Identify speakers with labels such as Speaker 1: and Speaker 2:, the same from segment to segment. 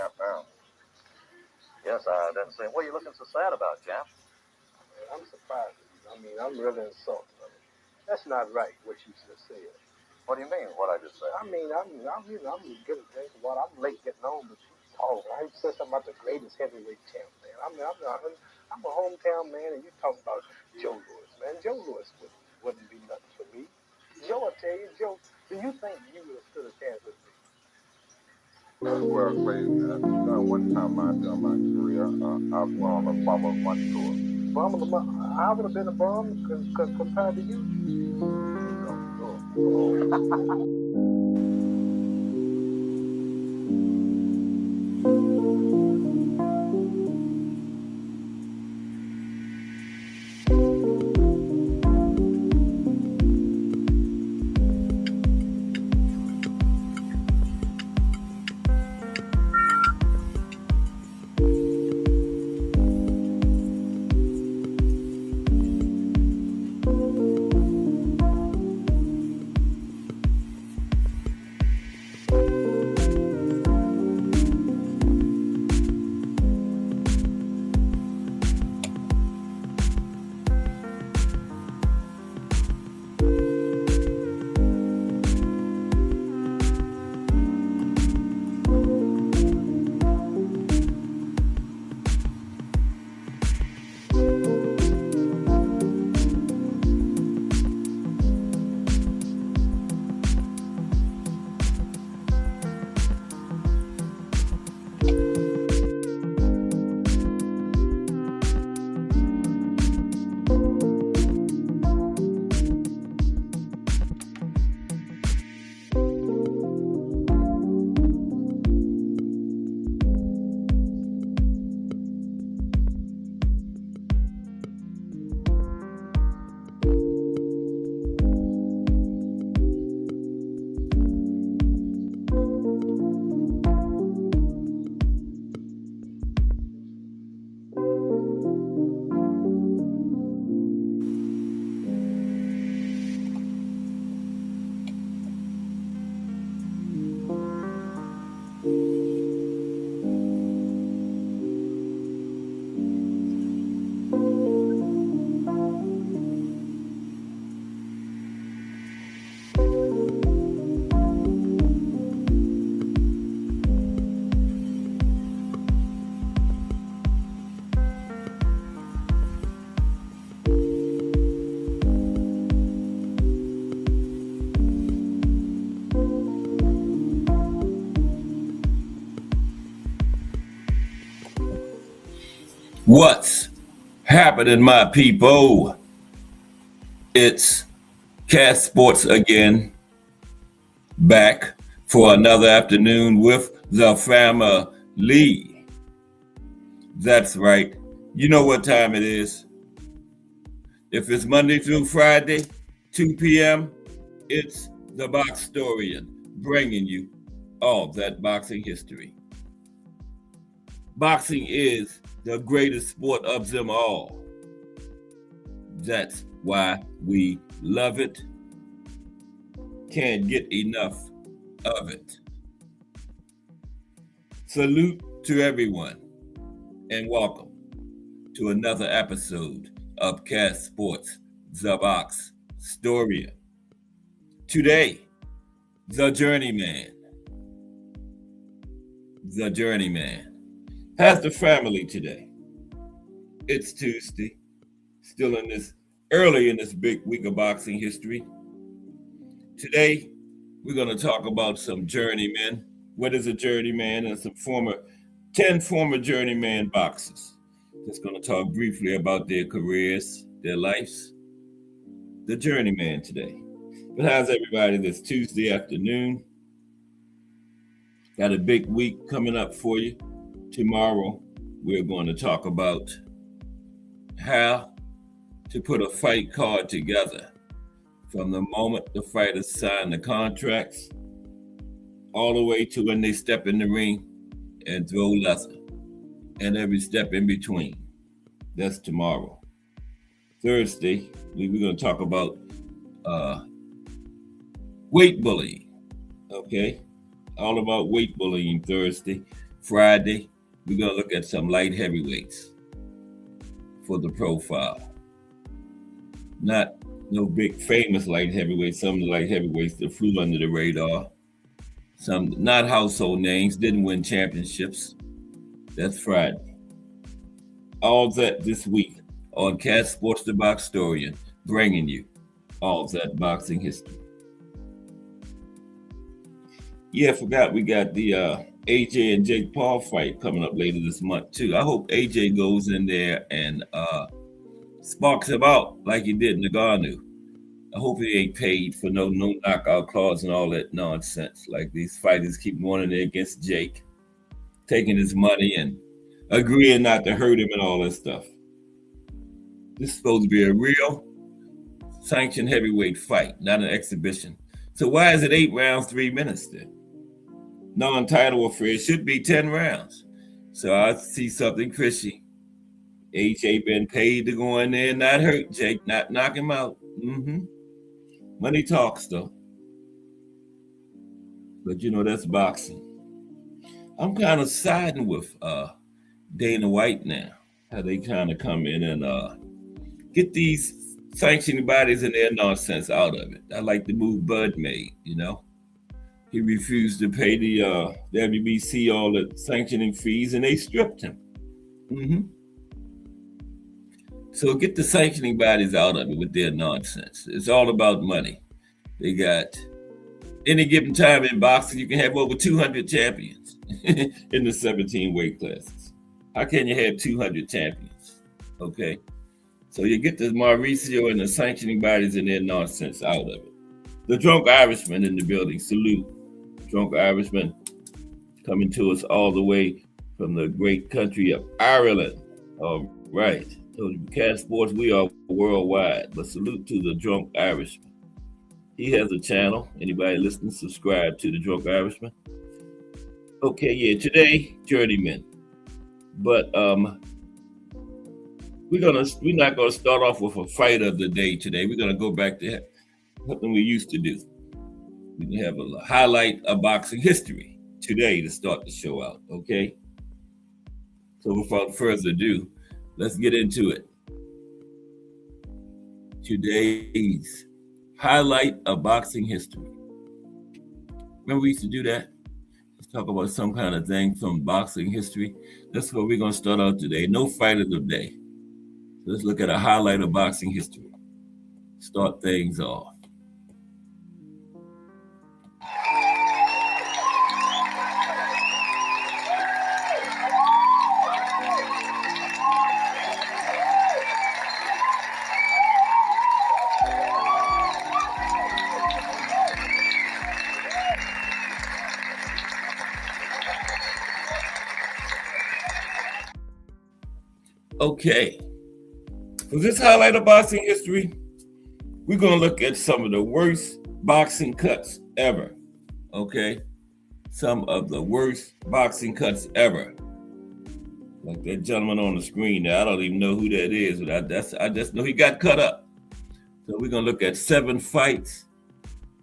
Speaker 1: 2.5 pounds. Yes, I didn't say. What are you looking so sad about, Jack?
Speaker 2: I'm surprised at you. I mean, I'm really insulted. That's not right, what you just said.
Speaker 1: What do you mean, what I just said?
Speaker 2: I mean, I'm getting a drink of water. I'm late getting home, but you talk. I said something about the greatest heavyweight champ, man. I'm a hometown man, and you talk about Joe Louis, man. Joe Louis wouldn't be nothing for me. Joe, I tell you, Joe, do you think you would have stood a chance with me?
Speaker 3: Well, one time during my career, I was on a Formula One tour.
Speaker 2: I would have been a bum compared to you.
Speaker 4: What's happening, my people? It's Cast Sports again, back for another afternoon with the family. That's right. You know what time it is. If it's Monday through Friday, 2 p.m., it's the Boxtorian bringing you all that boxing history. Boxing is the greatest sport of them all. That's why we love it. Can't get enough of it. Salute to everyone and welcome to another episode of Cast Sports, the Box Story. Today, the Journeyman. The Journeyman has the family today. It's Tuesday, still early in this big week of boxing history. Today, we're going to talk about some journeymen. What is a journeyman? And 10 former journeyman boxers. Just going to talk briefly about their careers, their lives. The journeyman today. But how's everybody this Tuesday afternoon? Got a big week coming up for you. Tomorrow, we're going to talk about how to put a fight card together from the moment the fighters sign the contracts all the way to when they step in the ring and throw leather and every step in between. That's tomorrow. Thursday, we're going to talk about weight bullying. Okay? All about weight bullying Thursday. Friday, we're going to look at some light heavyweights for the profile. Not no big famous light heavyweights. Some of the light heavyweights that flew under the radar. Some not household names, didn't win championships. That's Friday. All that this week on Cat Sports the Box Historian, bringing you all that boxing history. Yeah, I forgot we got the AJ and Jake Paul fight coming up later this month too. I hope AJ goes in there and sparks him out like he did Ngannou. I hope he ain't paid for no knockout clause and all that nonsense. Like these fighters keep going in there against Jake, taking his money and agreeing not to hurt him and all that stuff. This is supposed to be a real sanctioned heavyweight fight, not an exhibition. So why is it 8 rounds, 3 minutes then? Non-title affair should be 10 rounds. So I see something fishy. AJ been paid to go in there and not hurt Jake, not knock him out. Money talks though. But you know, that's boxing. I'm kind of siding with Dana White now. How they kind of come in and get these sanctioning bodies and their nonsense out of it. I like the move Bud made, you know. He refused to pay the WBC all the sanctioning fees and they stripped him. So get the sanctioning bodies out of it with their nonsense. It's all about money. They got, any given time in boxing, you can have over 200 champions in the 17 weight classes. How can you have 200 champions? Okay. So you get the Mauricio and the sanctioning bodies and their nonsense out of it. The Drunk Irishman in the building. Salute. Drunk Irishman coming to us all the way from the great country of Ireland. All right. So Cat Sports, we are worldwide, but salute to the Drunk Irishman. He has a channel. Anybody listening, subscribe to the Drunk Irishman. Okay, yeah, today, Journeyman. But we're not gonna start off with a fight of the day today. We're gonna go back to something we used to do. We can have a highlight of boxing history today to start the show out, okay? So without further ado, let's get into it. Today's highlight of boxing history. Remember we used to do that? Let's talk about some kind of thing from boxing history. That's what we're going to start out today. No fight of the day. Let's look at a highlight of boxing history. Start things off. Okay, for this highlight of boxing history, we're going to look at some of the worst boxing cuts ever, okay? Some of the worst boxing cuts ever. Like that gentleman on the screen there, I don't even know who that is, but I just know he got cut up. So we're going to look at 7 fights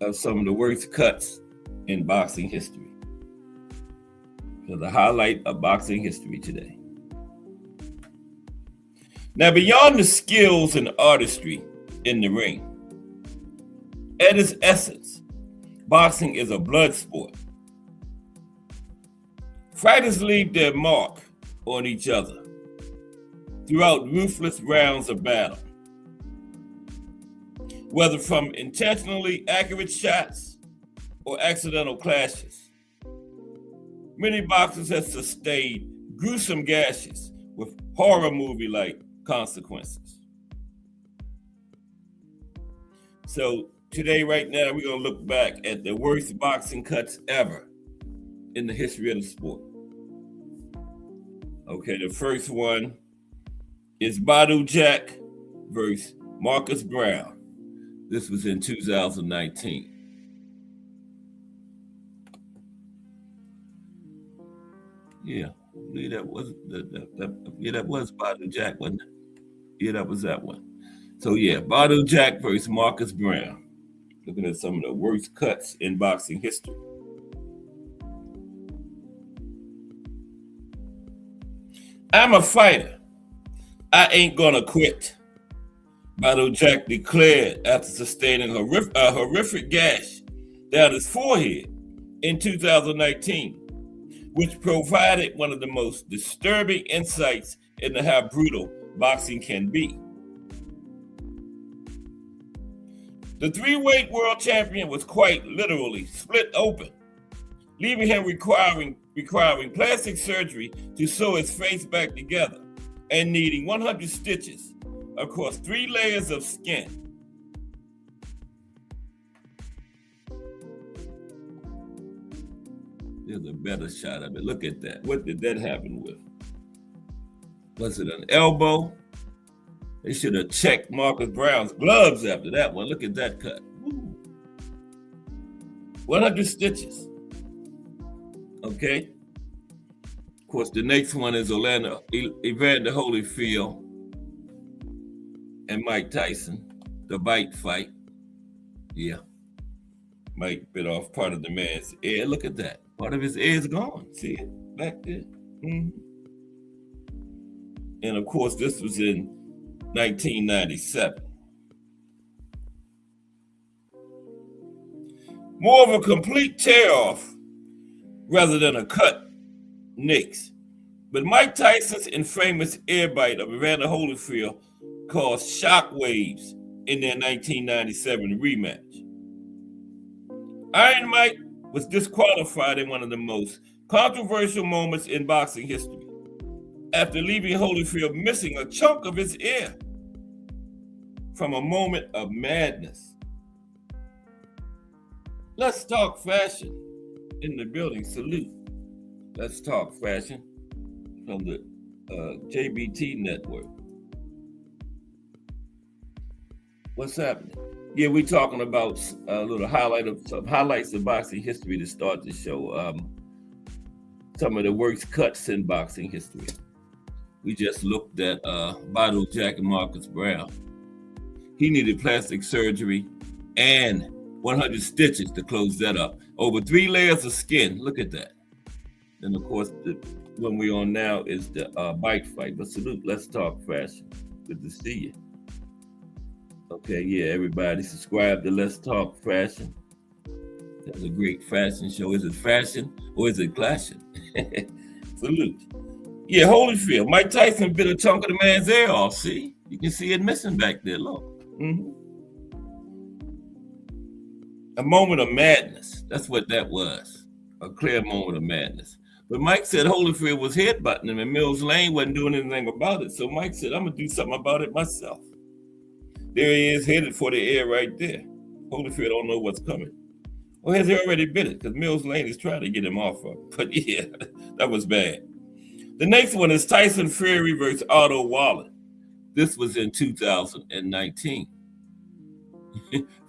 Speaker 4: of some of the worst cuts in boxing history. So the highlight of boxing history today. Now, beyond the skills and artistry in the ring, at its essence, boxing is a blood sport. Fighters leave their mark on each other throughout ruthless rounds of battle. Whether from intentionally accurate shots or accidental clashes, many boxers have sustained gruesome gashes with horror movie-like consequences. So today, right now, we're going to look back at the worst boxing cuts ever in the history of the sport. Okay, the first one is Badu Jack versus Marcus Brown. This was in 2019. Yeah, I believe that was that was Badu Jack, wasn't it? Yeah, that was that one. So yeah, Badu Jack versus Marcus Brown. Looking at some of the worst cuts in boxing history. I'm a fighter. I ain't gonna quit. Battle Jack declared after sustaining a horrific gash down his forehead in 2019, which provided one of the most disturbing insights into how brutal boxing can be. The three-weight world champion was quite literally split open, leaving him requiring plastic surgery to sew his face back together and needing 100 stitches across 3 layers of skin. There's a better shot of it. Look at that. What did that happen with? Was it an elbow? They should have checked Marcus Brown's gloves after that one. Look at that cut. Woo. 100 stitches. Okay. Of course, the next one is Evander Holyfield and Mike Tyson, the bite fight. Yeah. Mike bit off part of the man's ear. Look at that. Part of his ear is gone. See it back there? Mm-hmm. And of course, this was in 1997. More of a complete tear-off rather than a cut, nicks. But Mike Tyson's infamous ear bite of Evander Holyfield caused shockwaves in their 1997 rematch. Iron Mike was disqualified in one of the most controversial moments in boxing history after leaving Holyfield missing a chunk of his ear from a moment of madness. Let's Talk Fashion in the building. Salute. Let's Talk Fashion from the JBT network. What's happening? Yeah, we're talking about a little highlights of boxing history to start the show. Some of the worst cuts in boxing history. We just looked at Battle Jack and Marcus Brown. He needed plastic surgery and 100 stitches to close that up. Over 3 layers of skin. Look at that. And of course, the one we're on now is the bike fight. But salute, Let's Talk Fashion. Good to see you. Okay, yeah, everybody subscribe to Let's Talk Fashion. That's a great fashion show. Is it fashion or is it clashing? Salute. Yeah, Holyfield. Mike Tyson bit a chunk of the man's ear off. See? You can see it missing back there. Look. Mm-hmm. A moment of madness. That's what that was. A clear moment of madness. But Mike said Holyfield was headbutting him and Mills Lane wasn't doing anything about it. So Mike said, I'm going to do something about it myself. There he is, headed for the air right there. Holyfield don't know what's coming. Or has he already bit it? Because Mills Lane is trying to get him off of it. But yeah, that was bad. The next one is Tyson Fury versus Otto Wallen. This was in 2019.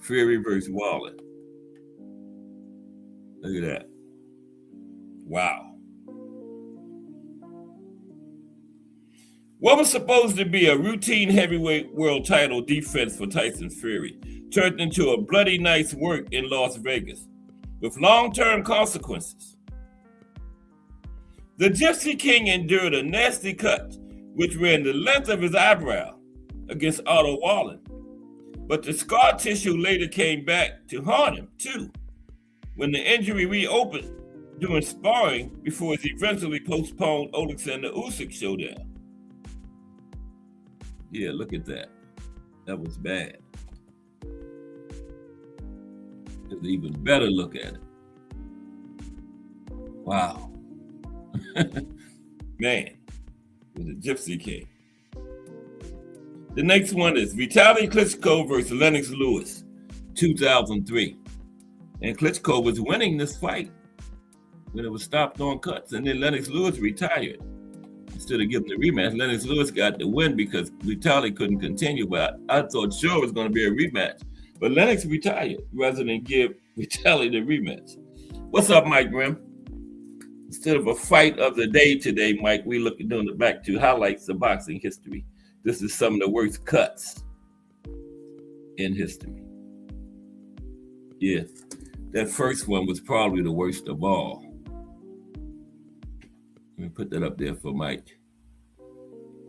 Speaker 4: Fury versus Wallen. Look at that. Wow. What was supposed to be a routine heavyweight world title defense for Tyson Fury turned into a bloody night's work in Las Vegas with long-term consequences. The Gypsy King endured a nasty cut, which ran the length of his eyebrow against Otto Wallen. But the scar tissue later came back to haunt him, too, when the injury reopened during sparring before his eventually postponed Alexander Usyk showdown. Yeah, look at that. That was bad. There's an even better look at it. Wow. Man, with the Gypsy King. The next one is Vitaly Klitschko versus Lennox Lewis, 2003. And Klitschko was winning this fight when it was stopped on cuts. And then Lennox Lewis retired. Instead of giving the rematch, Lennox Lewis got the win because Vitaly couldn't continue. But I thought sure it was going to be a rematch. But Lennox retired rather than give Vitaly the rematch. What's up, Mike Grimm? Instead of a fight of the day today, Mike, we look at doing it back to highlights of boxing history. This is some of the worst cuts in history. Yeah, that first one was probably the worst of all. Let me put that up there for Mike.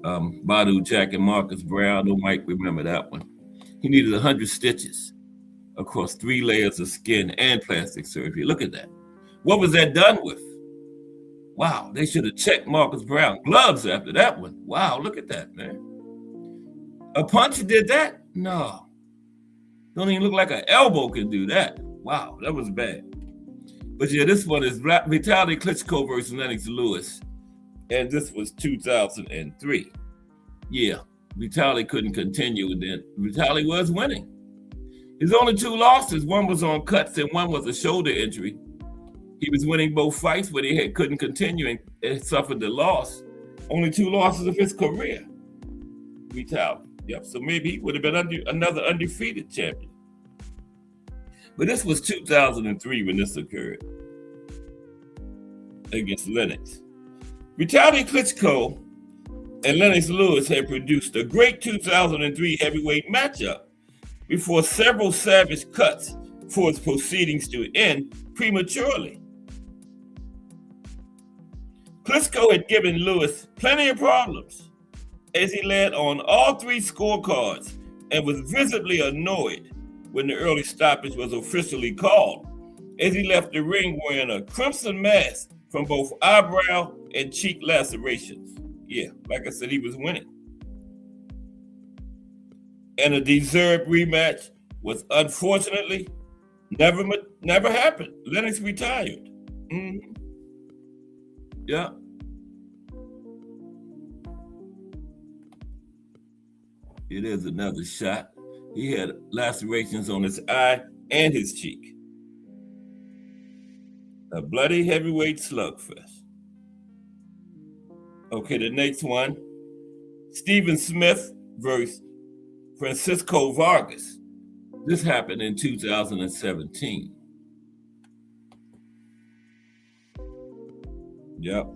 Speaker 4: Badu Jack and Marcus Brown. No Mike remember that one. He needed 100 stitches across 3 layers of skin and plastic surgery. Look at that. What was that done with? Wow, they should have checked Marcus Brown gloves after that one. Wow, look at that, man. A punch did that? No. Don't even look like an elbow can do that. Wow, that was bad. But yeah, this one is Vitaly Klitschko versus Lennox Lewis. And this was 2003. Yeah, Vitaly couldn't continue, and then Vitaly was winning. His only 2 losses, one was on cuts and one was a shoulder injury. He was winning both fights, but he couldn't continue and suffered the loss. Only 2 losses of his career. Vitaly. Yep. So maybe he would have been another undefeated champion. But this was 2003 when this occurred against Lennox. Vitaly Klitschko and Lennox Lewis had produced a great 2003 heavyweight matchup before several savage cuts forced proceedings to end prematurely. Klitschko had given Lewis plenty of problems as he led on all 3 scorecards and was visibly annoyed when the early stoppage was officially called, as he left the ring wearing a crimson mask from both eyebrow and cheek lacerations. Yeah, like I said, he was winning. And a deserved rematch was unfortunately never happened. Lennox retired. Mm-hmm. Yeah. It is another shot. He had lacerations on his eye and his cheek. A bloody heavyweight slugfest. Okay, the next one. Stephen Smith versus Francisco Vargas. This happened in 2017. Yep.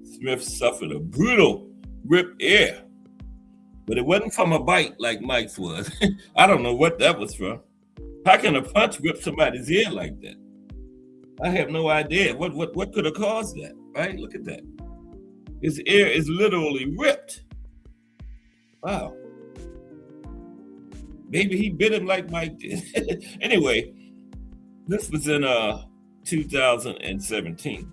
Speaker 4: Smith suffered a brutal rip ear, but it wasn't from a bite like Mike's was. I don't know what that was from. How can a punch rip somebody's ear like that? I have no idea. What could have caused that, right? Look at that. His ear is literally ripped. Wow. Maybe he bit him like Mike did. Anyway, this was in 2017.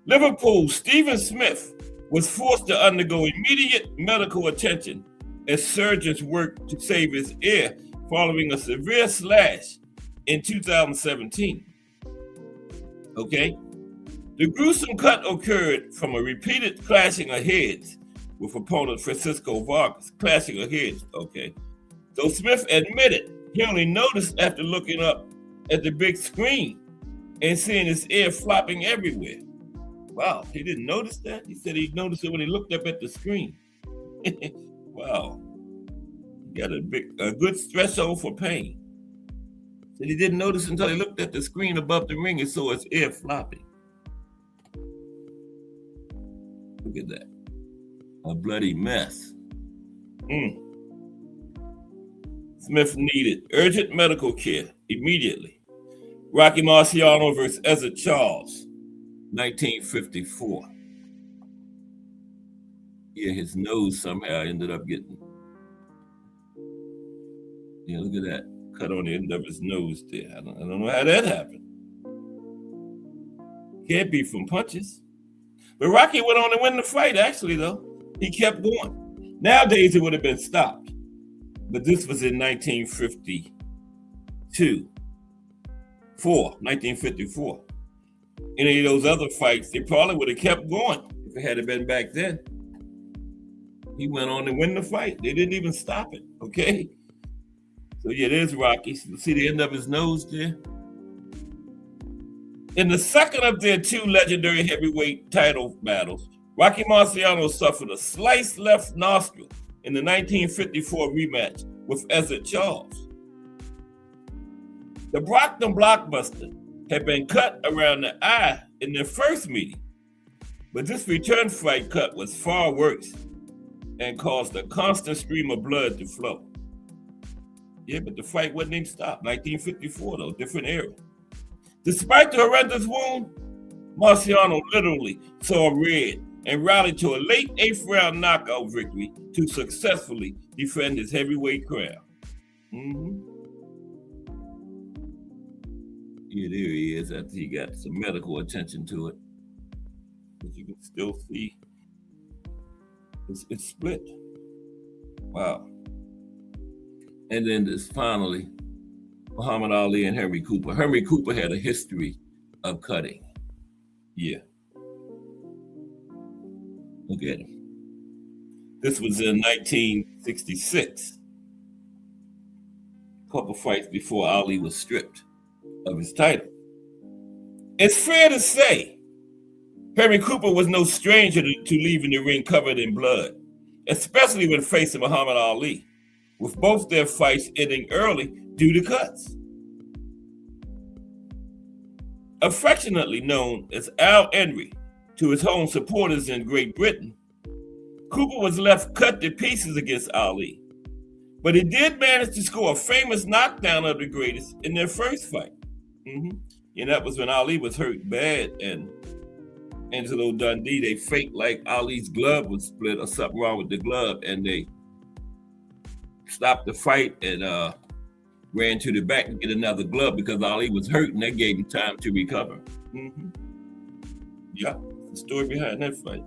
Speaker 4: Liverpool, Stephen Smith was forced to undergo immediate medical attention as surgeons worked to save his ear following a severe slash in 2017. Okay? The gruesome cut occurred from a repeated clashing of heads with opponent Francisco Vargas. Clashing of heads, okay. So Smith admitted he only noticed after looking up at the big screen and seeing his ear flopping everywhere. Wow, he didn't notice that? He said he noticed it when he looked up at the screen. Wow. He got a good threshold for pain. Said he didn't notice until he looked at the screen above the ring and saw his ear flopping. Look at that. A bloody mess. Smith needed urgent medical care immediately. Rocky Marciano versus Ezzard Charles, 1954. Yeah, his nose somehow ended up getting. Yeah, look at that. Cut on the end of his nose there. I don't know how that happened. Can't be from punches. But Rocky went on to win the fight, actually, though. He kept going. Nowadays, it would have been stopped. But this was in 1954. Any of those other fights, they probably would have kept going if it had been back then. He went on to win the fight. They didn't even stop it, okay? So yeah, there's Rocky. You see the end of his nose there? In the second of their 2 legendary heavyweight title battles, Rocky Marciano suffered a sliced left nostril in the 1954 rematch with Ezzard Charles. The Brockton blockbuster had been cut around the eye in their first meeting, but this return fight cut was far worse and caused a constant stream of blood to flow. Yeah, but the fight wasn't even stopped. 1954, though, different era. Despite the horrendous wound, Marciano literally saw red and rallied to a late 8th round knockout victory to successfully defend his heavyweight crown. Yeah, there he is after he got some medical attention to it. But you can still see it's split. Wow. And then there's finally Muhammad Ali and Henry Cooper. Henry Cooper had a history of cutting. Yeah. Look at him. This was in 1966. A couple fights before Ali was stripped of his title. It's fair to say Henry Cooper was no stranger to leaving the ring covered in blood, especially when facing Muhammad Ali, with both their fights ending early due to cuts. Affectionately known as Al Henry to his home supporters in Great Britain, Cooper was left cut to pieces against Ali, but he did manage to score a famous knockdown of the greatest in their first fight. And that was when Ali was hurt bad, and Angelo Dundee, they faked like Ali's glove was split or something wrong with the glove, and they stopped the fight and ran to the back to get another glove because Ali was hurt, and that gave him time to recover. Yeah, the story behind that fight.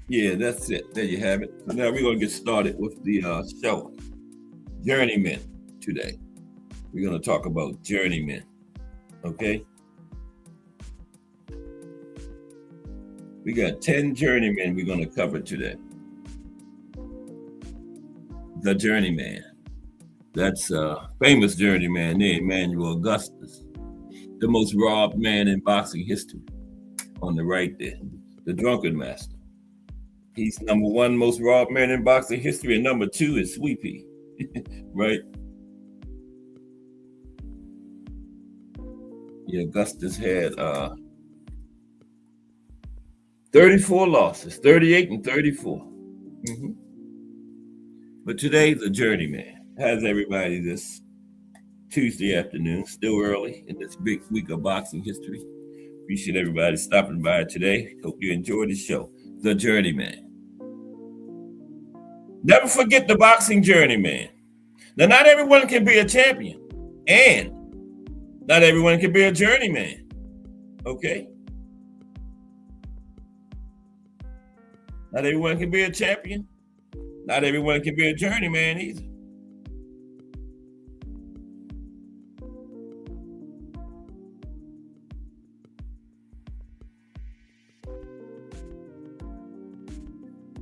Speaker 4: Yeah, that's it. There you have it. So now we're going to get started with the show, Journeyman, today. We're going to talk about Journeyman, okay? We got 10 journeymen we're going to cover today. The Journeyman. That's a famous journeyman named Emmanuel Augustus, the most robbed man in boxing history. On the right there, the Drunken Master. He's number one most robbed man in boxing history, and number two is Sweepy, right? Yeah, Augustus had 34 losses, 38 and 34. But today's a journeyman. How's everybody this Tuesday afternoon? Still early in this big week of boxing history. Appreciate everybody stopping by today. Hope you enjoyed the show. The Journeyman. Never forget the boxing journeyman. Now, not everyone can be a champion, and not everyone can be a journeyman. Okay? Not everyone can be a champion. Not everyone can be a journeyman either.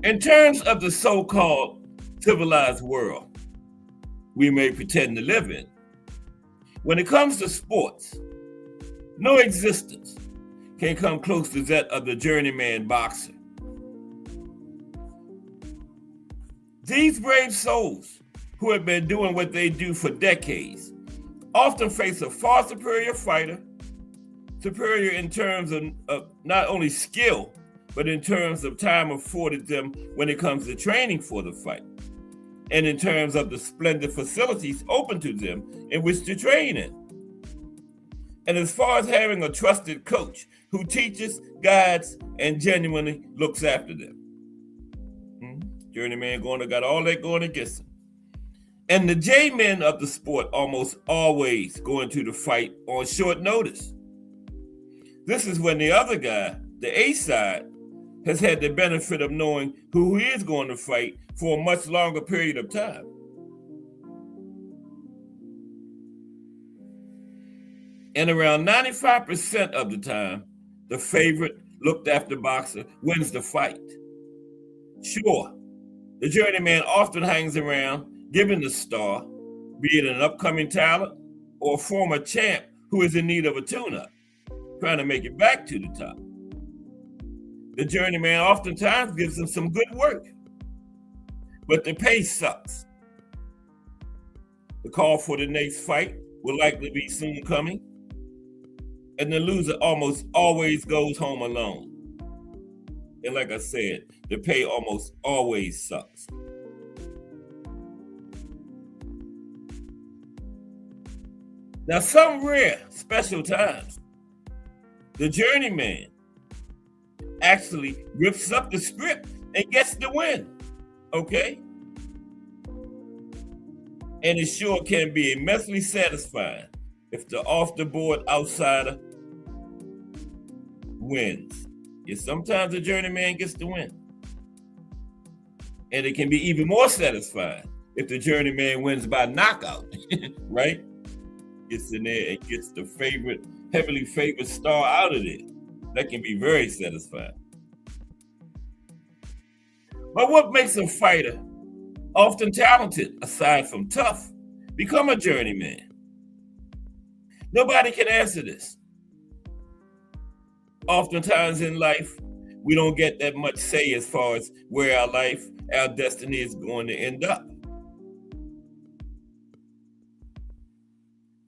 Speaker 4: In terms of the so-called civilized world we may pretend to live in, when it comes to sports, no existence can come close to that of the journeyman boxer. These brave souls who have been doing what they do for decades often face a far superior fighter, superior in terms of not only skill, but in terms of time afforded them when it comes to training for the fight, and in terms of the splendid facilities open to them in which to train in. And as far as having a trusted coach who teaches, guides, and genuinely looks after them. Journeyman got all that going against him. And the J-men of the sport almost always go into the fight on short notice. This is when the other guy, the A side, has had the benefit of knowing who he is going to fight for a much longer period of time. And around 95% of the time, the favorite looked after boxer wins the fight. Sure, the journeyman often hangs around, giving the star, be it an upcoming talent or a former champ who is in need of a tune-up, trying to make it back to the top. The journeyman oftentimes gives them some good work, but the pay sucks. The call for the next fight will likely be soon coming, and the loser almost always goes home alone. And like I said, the pay almost always sucks. Now, some rare, special times, the journeyman actually rips up the script and gets the win. Okay? And it sure can be immensely satisfying if the off-the-board outsider wins. Yes, sometimes the journeyman gets the win. And it can be even more satisfying if the journeyman wins by knockout, right? Gets in there and gets the heavily favored star out of there. That can be very satisfying. But what makes a fighter, often talented, aside from tough, become a journeyman? Nobody can answer this. Oftentimes in life, we don't get that much say as far as where our destiny is going to end up.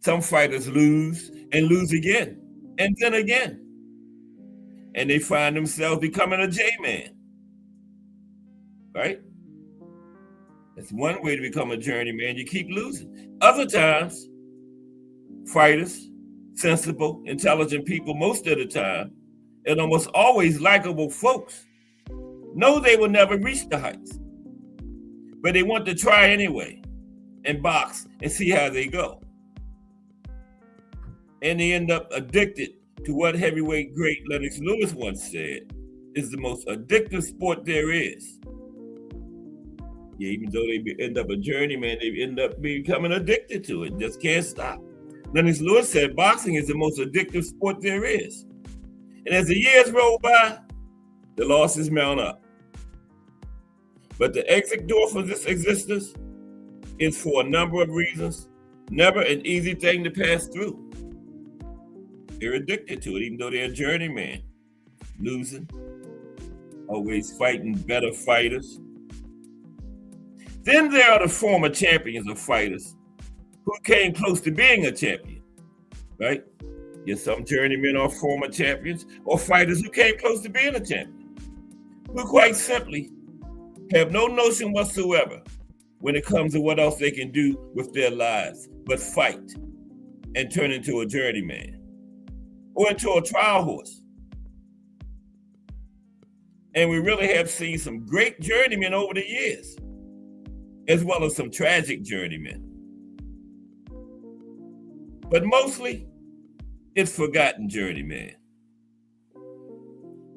Speaker 4: Some fighters lose and lose again, and then again. And they find themselves becoming a J-man, right? That's one way to become a journeyman. You keep losing. Other times, fighters, sensible, intelligent people, most of the time, and almost always likable folks, know they will never reach the heights, but they want to try anyway and box and see how they go. And they end up addicted to what heavyweight great Lennox Lewis once said is the most addictive sport there is. Yeah, even though they end up a journeyman, they end up becoming addicted to it, just can't stop. Lennox Lewis said boxing is the most addictive sport there is. And as the years roll by, the losses mount up. But the exit door for this existence is, for a number of reasons, never an easy thing to pass through. They're addicted to it, even though they're a journeyman. Losing, always fighting better fighters. Then there are the former champions of fighters who came close to being a champion, right? Yes, some journeymen are former champions or fighters who came close to being a champion, who quite simply have no notion whatsoever when it comes to what else they can do with their lives but fight and turn into a journeyman or into a trial horse. And we really have seen some great journeymen over the years, as well as some tragic journeymen. But mostly, it's forgotten journeyman.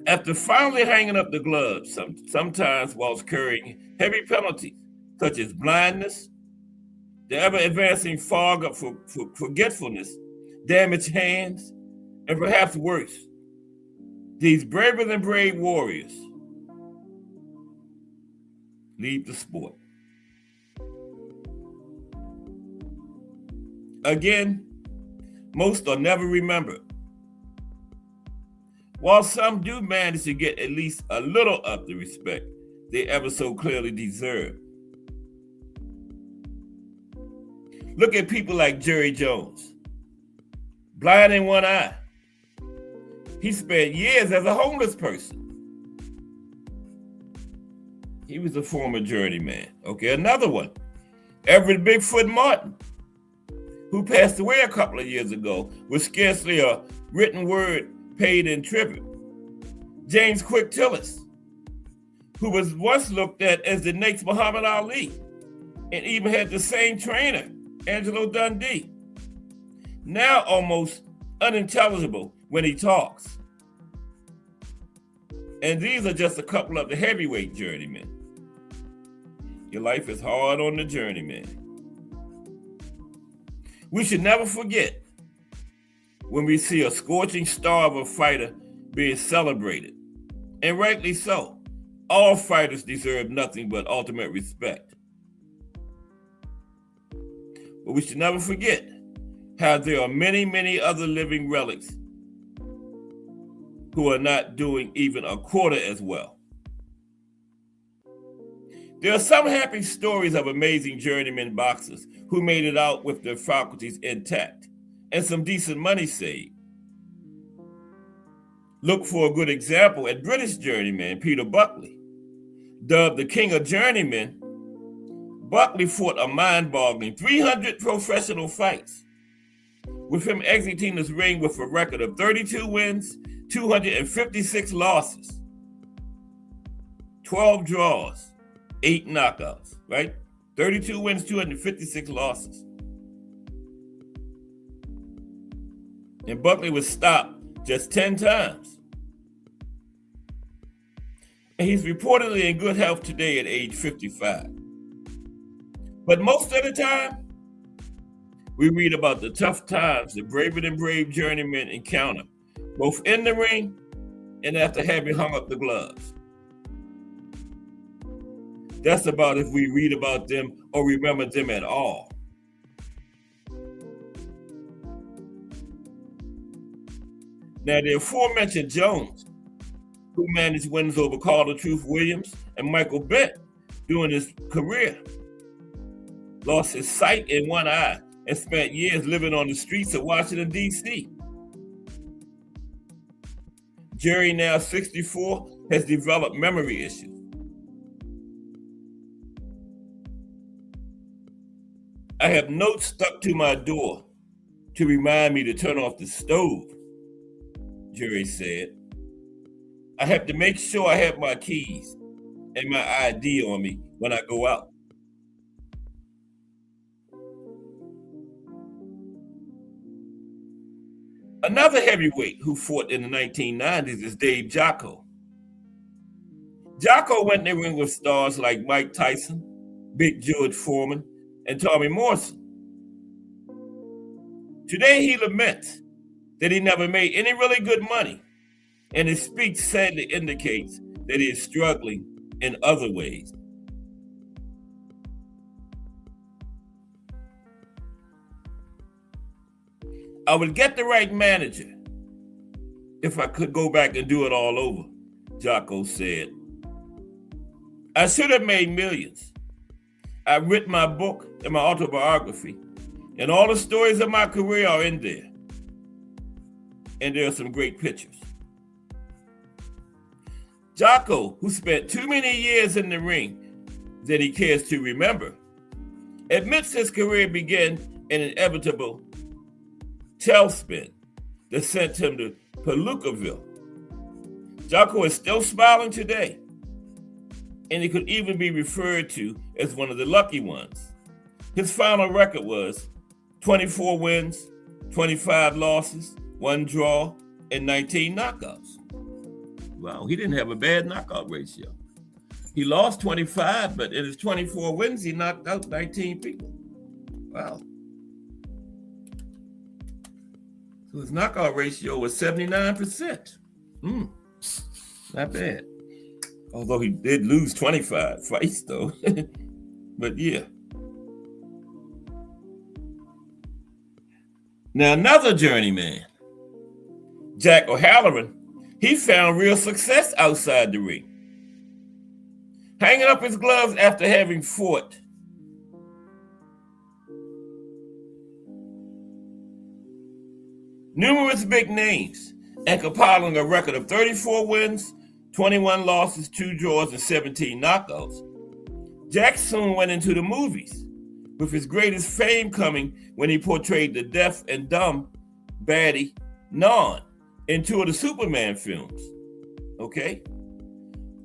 Speaker 4: After finally hanging up the gloves, sometimes whilst carrying heavy penalties, such as blindness, the ever-advancing fog of forgetfulness, damaged hands, and perhaps worse, these braver than brave warriors leave the sport. Again, most are never remembered, while some do manage to get at least a little of the respect they ever so clearly deserve. Look at people like Jerry Jones, blind in one eye. He spent years as a homeless person. He was a former journeyman. Okay, another one, Everett Bigfoot Martin, who passed away a couple of years ago with scarcely a written word paid in tribute. James Quick Tillis, who was once looked at as the next Muhammad Ali, and even had the same trainer, Angelo Dundee. Now almost unintelligible when he talks. And these are just a couple of the heavyweight journeymen. Your life is hard on the journeyman. We should never forget when we see a scorching star of a fighter being celebrated, and rightly so. All fighters deserve nothing but ultimate respect. But we should never forget how there are many, many other living relics who are not doing even a quarter as well. There are some happy stories of amazing journeyman boxers who made it out with their faculties intact and some decent money saved. Look for a good example at British journeyman Peter Buckley. Dubbed the King of Journeymen, Buckley fought a mind-boggling 300 professional fights, with him exiting this ring with a record of 32 wins, 256 losses. 12 draws, 8 knockouts, right? 32 wins, 256 losses. And Buckley was stopped just 10 times. And he's reportedly in good health today at age 55. But most of the time, we read about the tough times the braver than brave journeymen encounter, both in the ring and after having hung up the gloves. That's about if we read about them or remember them at all. Now, the aforementioned Jones, who managed wins over Carl the Truth Williams and Michael Bent during his career, lost his sight in one eye and spent years living on the streets of Washington, D.C. Jerry, now 64, has developed memory issues. I have notes stuck to my door to remind me to turn off the stove, Jerry said. I have to make sure I have my keys and my ID on me when I go out. Another heavyweight who fought in the 1990s is Dave Jocko. Jocko went in the ring with stars like Mike Tyson, Big George Foreman, and Tommy Morrison. Today he laments that he never made any really good money, and his speech sadly indicates that he is struggling in other ways. I would get the right manager if I could go back and do it all over, Jocko said. I should have made millions. I've written my book and my autobiography, and all the stories of my career are in there. And there are some great pictures. Jocko, who spent too many years in the ring that he cares to remember, admits his career began an inevitable tailspin that sent him to Palookaville. Jocko is still smiling today, and he could even be referred to as one of the lucky ones. His final record was 24 wins, 25 losses, 1 draw, and 19 knockouts. Wow, he didn't have a bad knockout ratio. He lost 25, but in his 24 wins, he knocked out 19 people. Wow. So his knockout ratio was 79%. Not bad. Although he did lose 25 fights, though. But yeah. Now, another journeyman, Jack O'Halloran, he found real success outside the ring. Hanging up his gloves after having fought numerous big names and compiling a record of 34 wins, 21 losses, 2 draws, and 17 knockouts, Jack soon went into the movies, with his greatest fame coming when he portrayed the deaf and dumb baddie Non in 2 of the Superman films. Okay?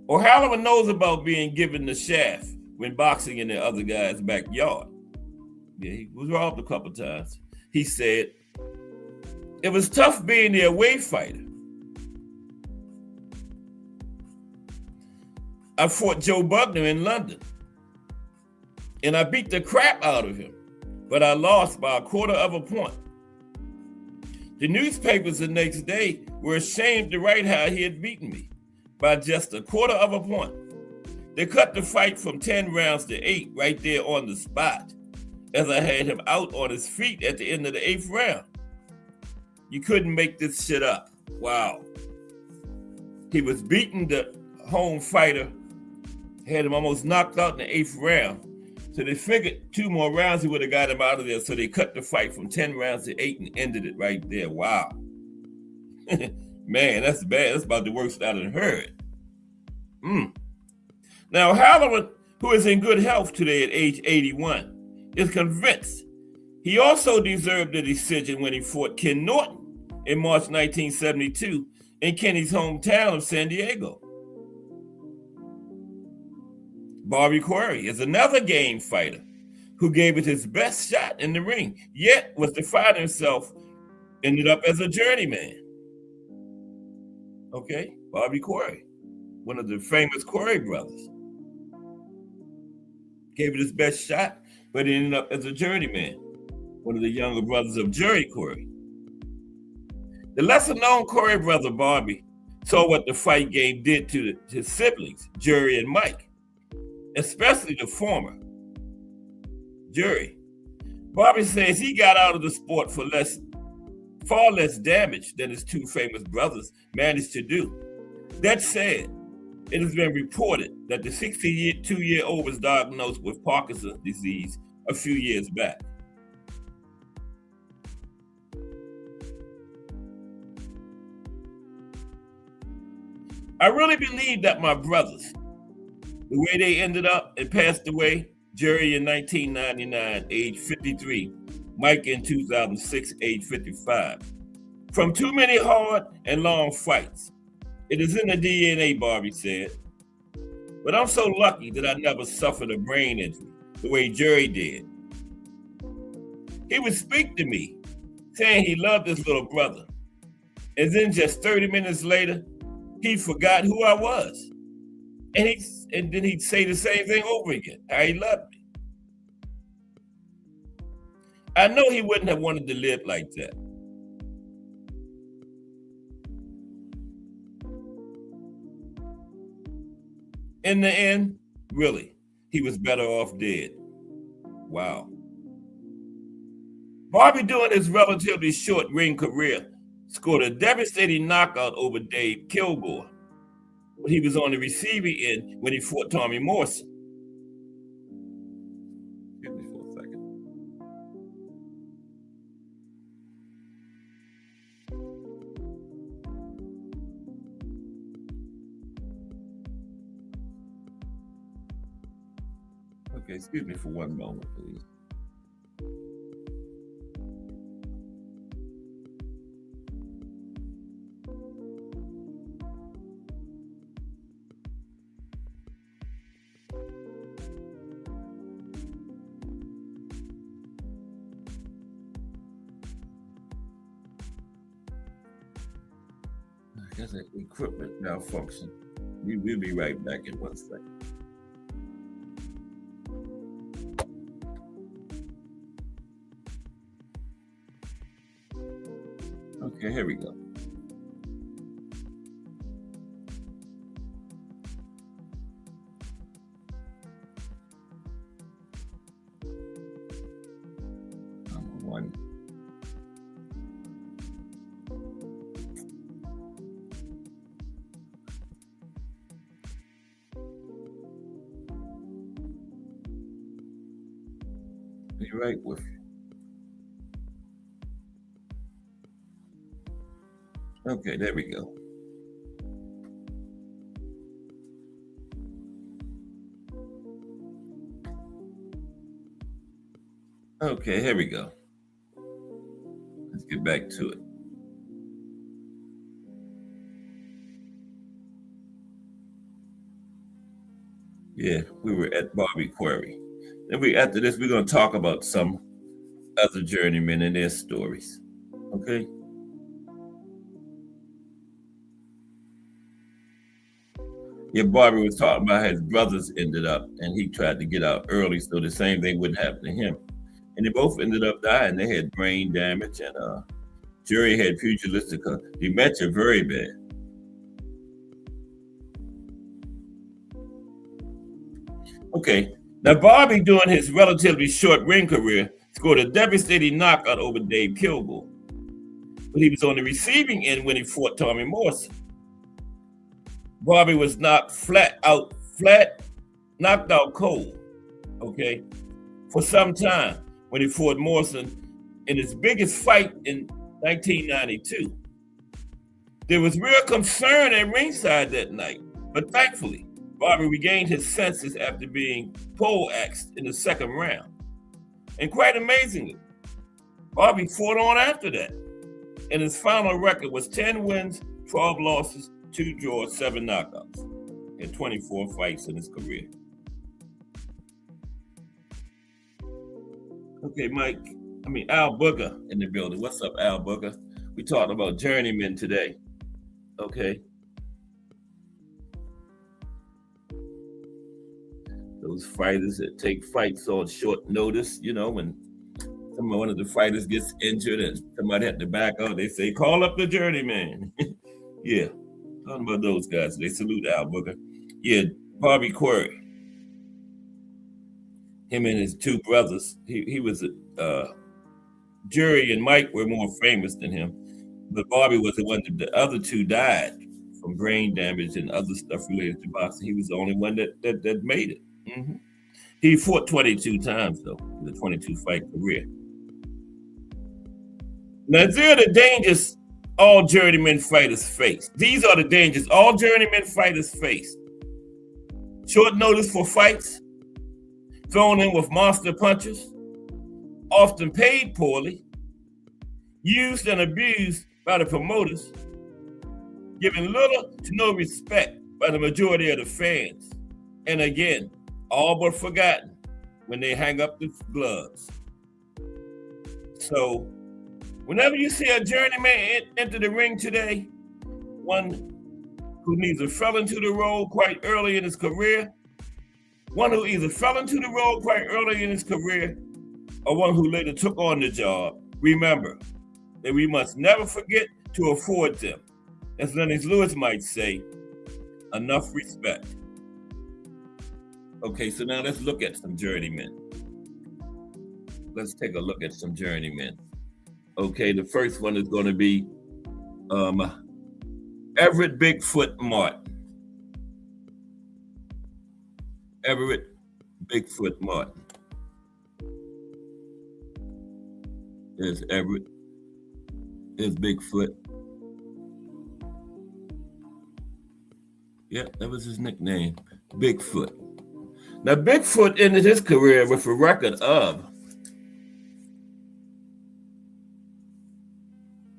Speaker 4: O'Halloran knows about being given the shaft when boxing in the other guy's backyard. Yeah, he was robbed a couple times. He said, "It was tough being the away fighter. I fought Joe Bugner in London, and I beat the crap out of him, but I lost by 1/4 of a point. The newspapers the next day were ashamed to write how he had beaten me by just 1/4 of a point. They cut the fight from 10 rounds to 8 right there on the spot, as I had him out on his feet at the end of the 8th round. You couldn't make this shit up." Wow. He was beating the home fighter, had him almost knocked out in the 8th round. So they figured 2 more rounds he would have got him out of there. So they cut the fight from 10 rounds to 8 and ended it right there. Wow. Man, that's bad. That's about the worst I done heard. Now, Halloran, who is in good health today at age 81, is convinced he also deserved the decision when he fought Ken Norton in March 1972 in Kenny's hometown of San Diego. Bobby Quarry is another game fighter who gave it his best shot in the ring, yet was defining himself, ended up as a journeyman. Okay, Bobby Quarry, one of the famous Quarry brothers, gave it his best shot, but he ended up as a journeyman, one of the younger brothers of Jerry Quarry. The lesser-known Quarry brother, Bobby, saw what the fight game did to his siblings, Jerry and Mike, especially the former, Jerry. Bobby says he got out of the sport for far less damage than his two famous brothers managed to do. That said, it has been reported that the 62-year-old was diagnosed with Parkinson's disease a few years back. I really believe that my brothers, the way they ended up and passed away, Jerry in 1999, age 53, Mike in 2006, age 55, from too many hard and long fights. It is in the DNA, Bobby said. But I'm so lucky that I never suffered a brain injury the way Jerry did. He would speak to me, saying he loved his little brother. And then just 30 minutes later, he forgot who I was. And then he'd say the same thing over again, how he loved me. I know he wouldn't have wanted to live like that. In the end, really, he was better off dead. Wow. Bobby, during his relatively short ring career, scored a devastating knockout over Dave Kilgore, but he was on the receiving end when he fought Tommy Morrison. Excuse me for a second. Okay, excuse me for one moment, please. I guess an equipment malfunction. We'll be right back in 1 second. Okay, here we go. Number one. Be right with you. Okay, there we go. Okay, here we go. Let's get back to it. Yeah, we were at Bobby Quarry. Then after this, we're going to talk about some other journeymen and their stories. Okay? Yeah, Bobby was talking about how his brothers ended up, and he tried to get out early so the same thing wouldn't happen to him. And they both ended up dying. They had brain damage, and Jerry had pugilistic dementia, very bad. Okay, now Bobby, during his relatively short ring career, scored a devastating knockout over Dave Kilgore, but he was on the receiving end when he fought Tommy Morrison. Bobby was knocked knocked out cold, okay, for some time when he fought Morrison in his biggest fight in 1992. There was real concern at ringside that night, but thankfully, Bobby regained his senses after being pole-axed in the second round. And quite amazingly, Bobby fought on after that, and his final record was 10 wins, 12 losses, 2 draws, 7 knockouts, and 24 fights in his career. Okay, Al Booker in the building. What's up, Al Booker? We talked about Journeymen today. Okay. Those fighters that take fights on short notice, when one of the fighters gets injured and somebody had to back out, they say, call up the Journeyman. Yeah, talking about those guys. They salute Al Booker. Yeah, Bobby Query. Him and his two brothers. He was Jury and Mike were more famous than him, but Bobby was the one that the other two died from brain damage and other stuff related to boxing. He was the only one that made it. Mm-hmm. He fought 22 times though, in the 22 fight career. Now, these are the dangers all journeyman fighters face. These are the dangers all journeyman fighters face. Short notice for fights, thrown in with monster punches, often paid poorly, used and abused by the promoters, given little to no respect by the majority of the fans, and again, all but forgotten when they hang up the gloves. So, whenever you see a journeyman enter the ring today, one who either fell into the role quite early in his career, or one who later took on the job, remember that we must never forget to afford them, as Lennox Lewis might say, enough respect. Okay, so now let's look at some journeymen. Let's take a look at some journeymen. Okay, the first one is going to be Everett Bigfoot Martin. Everett Bigfoot Martin. There's Everett. There's Bigfoot. Yeah, that was his nickname, Bigfoot. Now, Bigfoot ended his career with a record of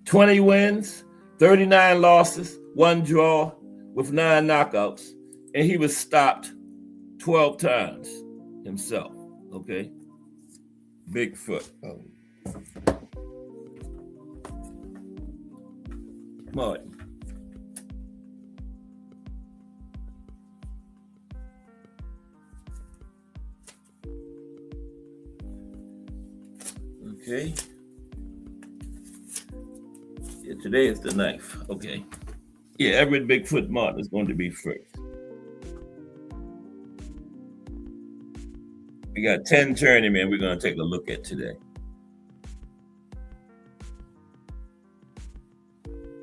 Speaker 4: 20 wins, 39 losses, 1 draw, with 9 knockouts, and he was stopped 12 times himself. Okay, Bigfoot. Martin. Okay. Yeah, today is the 9th. Okay. Yeah, Everett Bigfoot Martin is going to be first. We got 10 journeymen we're going to take a look at today.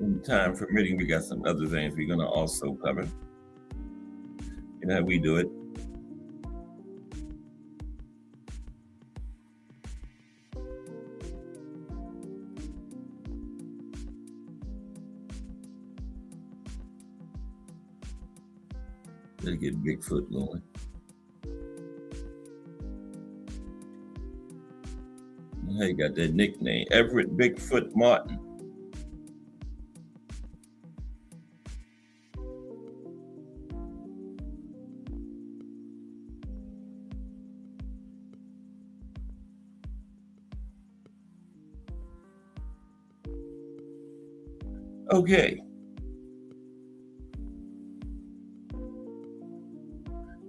Speaker 4: In time permitting, we got some other things we're going to also cover. You know how we do it. Let's get Bigfoot going. How you got that nickname, Everett Bigfoot Martin. Okay.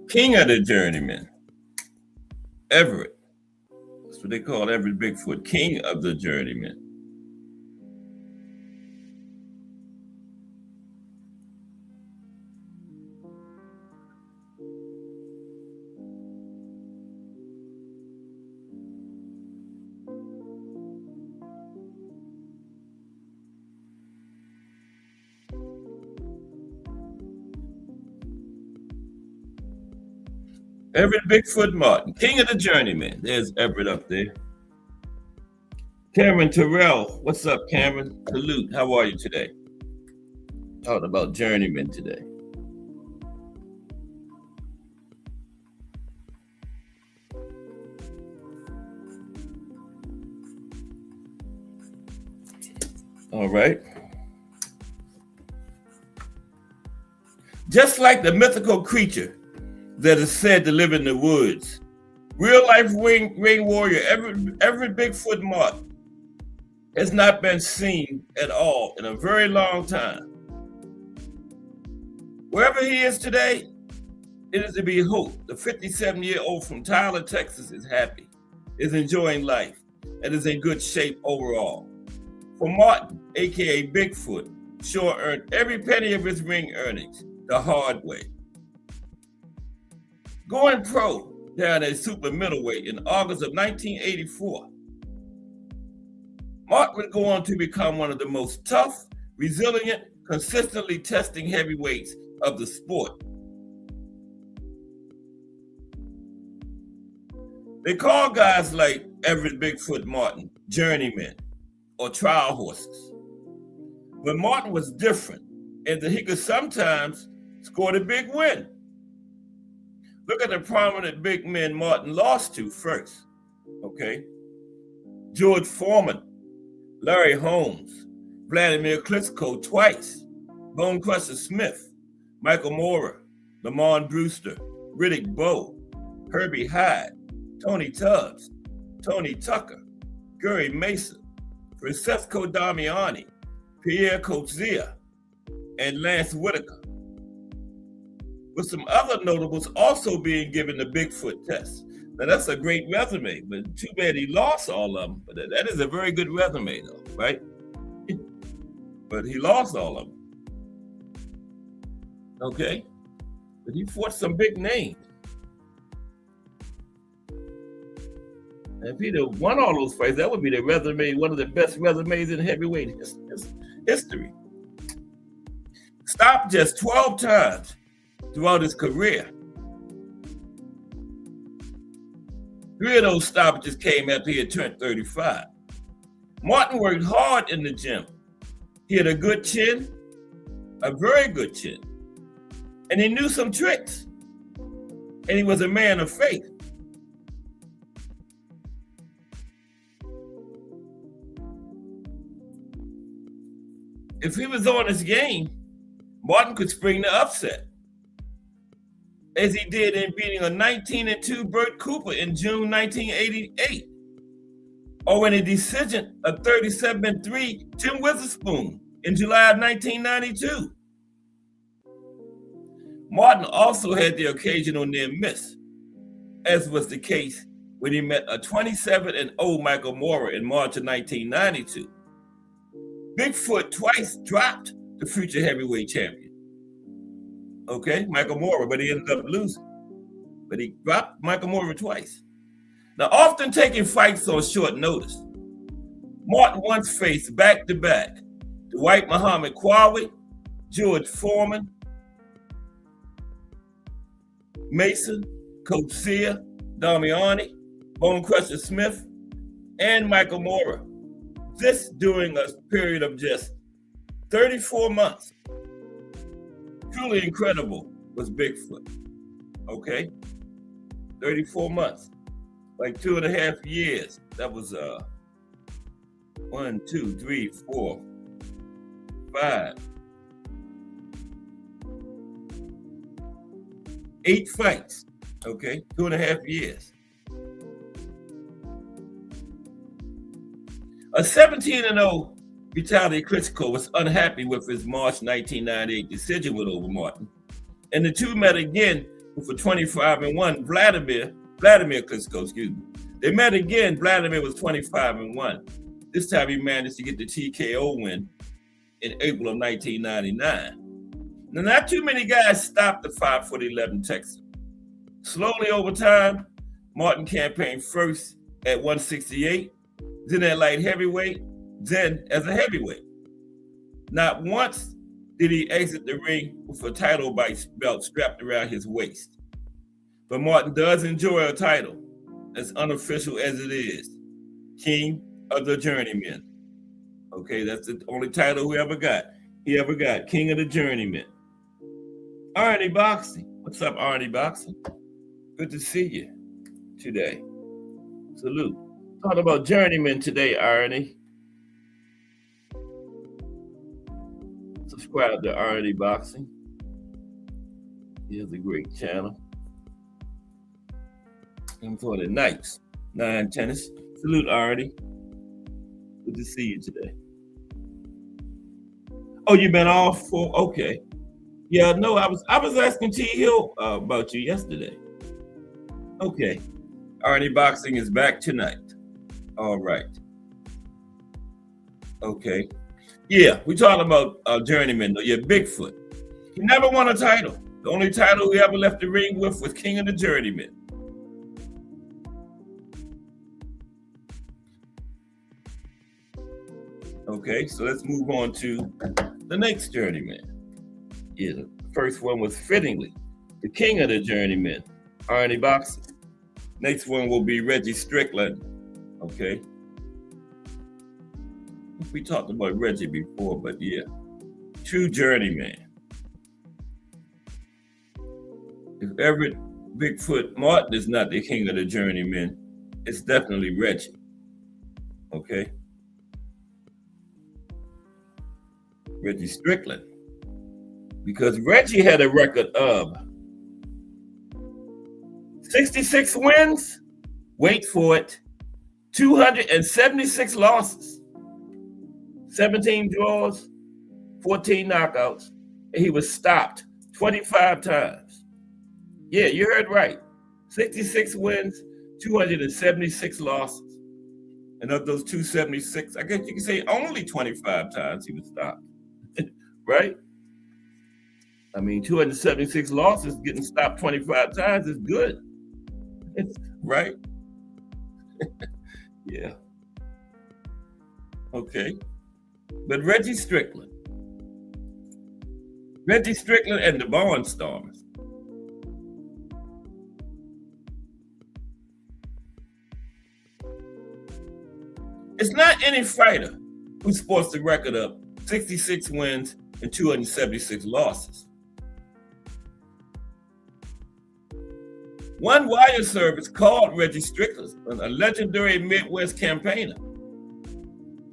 Speaker 4: King of the Journeymen, Everett. That's what they call Everett Bigfoot, King of the Journeymen. Everett Bigfoot Martin, King of the Journeymen. There's Everett up there. Cameron Terrell, what's up, Cameron? Salute, how are you today? Talking about Journeymen today. All right. Just like the mythical creature that is said to live in the woods, Real life ring warrior, every Bigfoot Martin has not been seen at all in a very long time. Wherever he is today, it is to be hoped the 57-year-old from Tyler, Texas is happy, is enjoying life, and is in good shape overall. For Martin, aka Bigfoot, sure earned every penny of his ring earnings the hard way. Going pro down at super middleweight in August of 1984, Martin would go on to become one of the most tough, resilient, consistently testing heavyweights of the sport. They call guys like Everett Bigfoot Martin journeymen or trial horses. But Martin was different in that he could sometimes score the big win. Look at the prominent big men Martin lost to first, okay? George Foreman, Larry Holmes, Vladimir Klitschko twice, Bone Crusher Smith, Michael Moorer, Lamont Brewster, Riddick Bowe, Herbie Hyde, Tony Tubbs, Tony Tucker, Gary Mason, Francesco Damiani, Pierre Coetzee, and Lance Whitaker, with some other notables also being given the Bigfoot test. Now that's a great resume, but too bad he lost all of them. But that is a very good resume though, right? But he lost all of them. Okay? But he fought some big names. And if he'd have won all those fights, that would be the resume, one of the best resumes in heavyweight history. Stopped just 12 times throughout his career. 3 of those stoppages came after he had turned 35. Martin worked hard in the gym. He had a good chin, a very good chin, and he knew some tricks. And he was a man of faith. If he was on his game, Martin could spring the upset, as he did in beating a 19-2 Burt Cooper in June 1988, or in a decision of 37-3 Tim Witherspoon in July of 1992. Martin also had the occasional near miss, as was the case when he met a 27-0 Michael Moorer in March of 1992. Bigfoot twice dropped the future heavyweight champion. Okay, Michael Moorer, but he ended up losing. But he dropped Michael Moorer twice. Now, often taking fights on short notice, Martin once faced back-to-back Dwight Muhammad Qawi, George Foreman, Mason, Coetzee, Damiani, Bone Crusher Smith, and Michael Moorer. This during a period of just 34 months. Truly incredible was Bigfoot. Okay? 34 months. Like 2.5 years. That was 1, 2, 3, 4, 5. 8 fights. Okay? 2.5 years. A 17-0 Vitaly Klitschko was unhappy with his March 1998 decision with over Martin, and the two met again with a 25-1 Vladimir Klitschko, excuse me. They met again. Vladimir was 25-1. This time he managed to get the TKO win in April of 1999. Now, not too many guys stopped the 5'11" Texan. Slowly over time, Martin campaigned first at 168, then at light heavyweight, then as a heavyweight. Not once did he exit the ring with a title belt strapped around his waist. But Martin does enjoy a title, as unofficial as it is, King of the Journeymen. Okay, that's the only title he ever got, King of the Journeymen. Arnie Boxing. What's up, Arnie Boxing? Good to see you today. Salute. Talking about Journeyman today, Arnie. Subscribe to Arnie Boxing. He has a great channel. And for the Knights, 9 tennis. Salute, Artie. Good to see you today. Oh, you been off for? Okay. Yeah, no, I was asking T Hill about you yesterday. Okay. Artie Boxing is back tonight. All right. Okay. Yeah, we talking about Journeyman. Yeah, Bigfoot. He never won a title. The only title he ever left the ring with was King of the Journeymen. Okay, so let's move on to the next Journeyman. Yeah, the first one was fittingly the King of the Journeymen, Arnie Boxing. Next one will be Reggie Strickland. Okay. We talked about Reggie before, but yeah. True Journeyman. If Everett Bigfoot Martin is not the King of the Journeymen, it's definitely Reggie. Okay. Reggie Strickland. Because Reggie had a record of 66 wins, wait for it, 276 losses, 17 draws, 14 knockouts, and he was stopped 25 times. Yeah, you heard right. 66 wins, 276 losses. And of those 276, I guess you can say only 25 times he was stopped. Right? I mean, 276 losses, getting stopped 25 times is good. Right? Yeah. Okay. But Reggie Strickland and the Barnstormers. It's not any fighter who sports a record of 66 wins and 276 losses. One wire service called Reggie Strickland a legendary Midwest campaigner.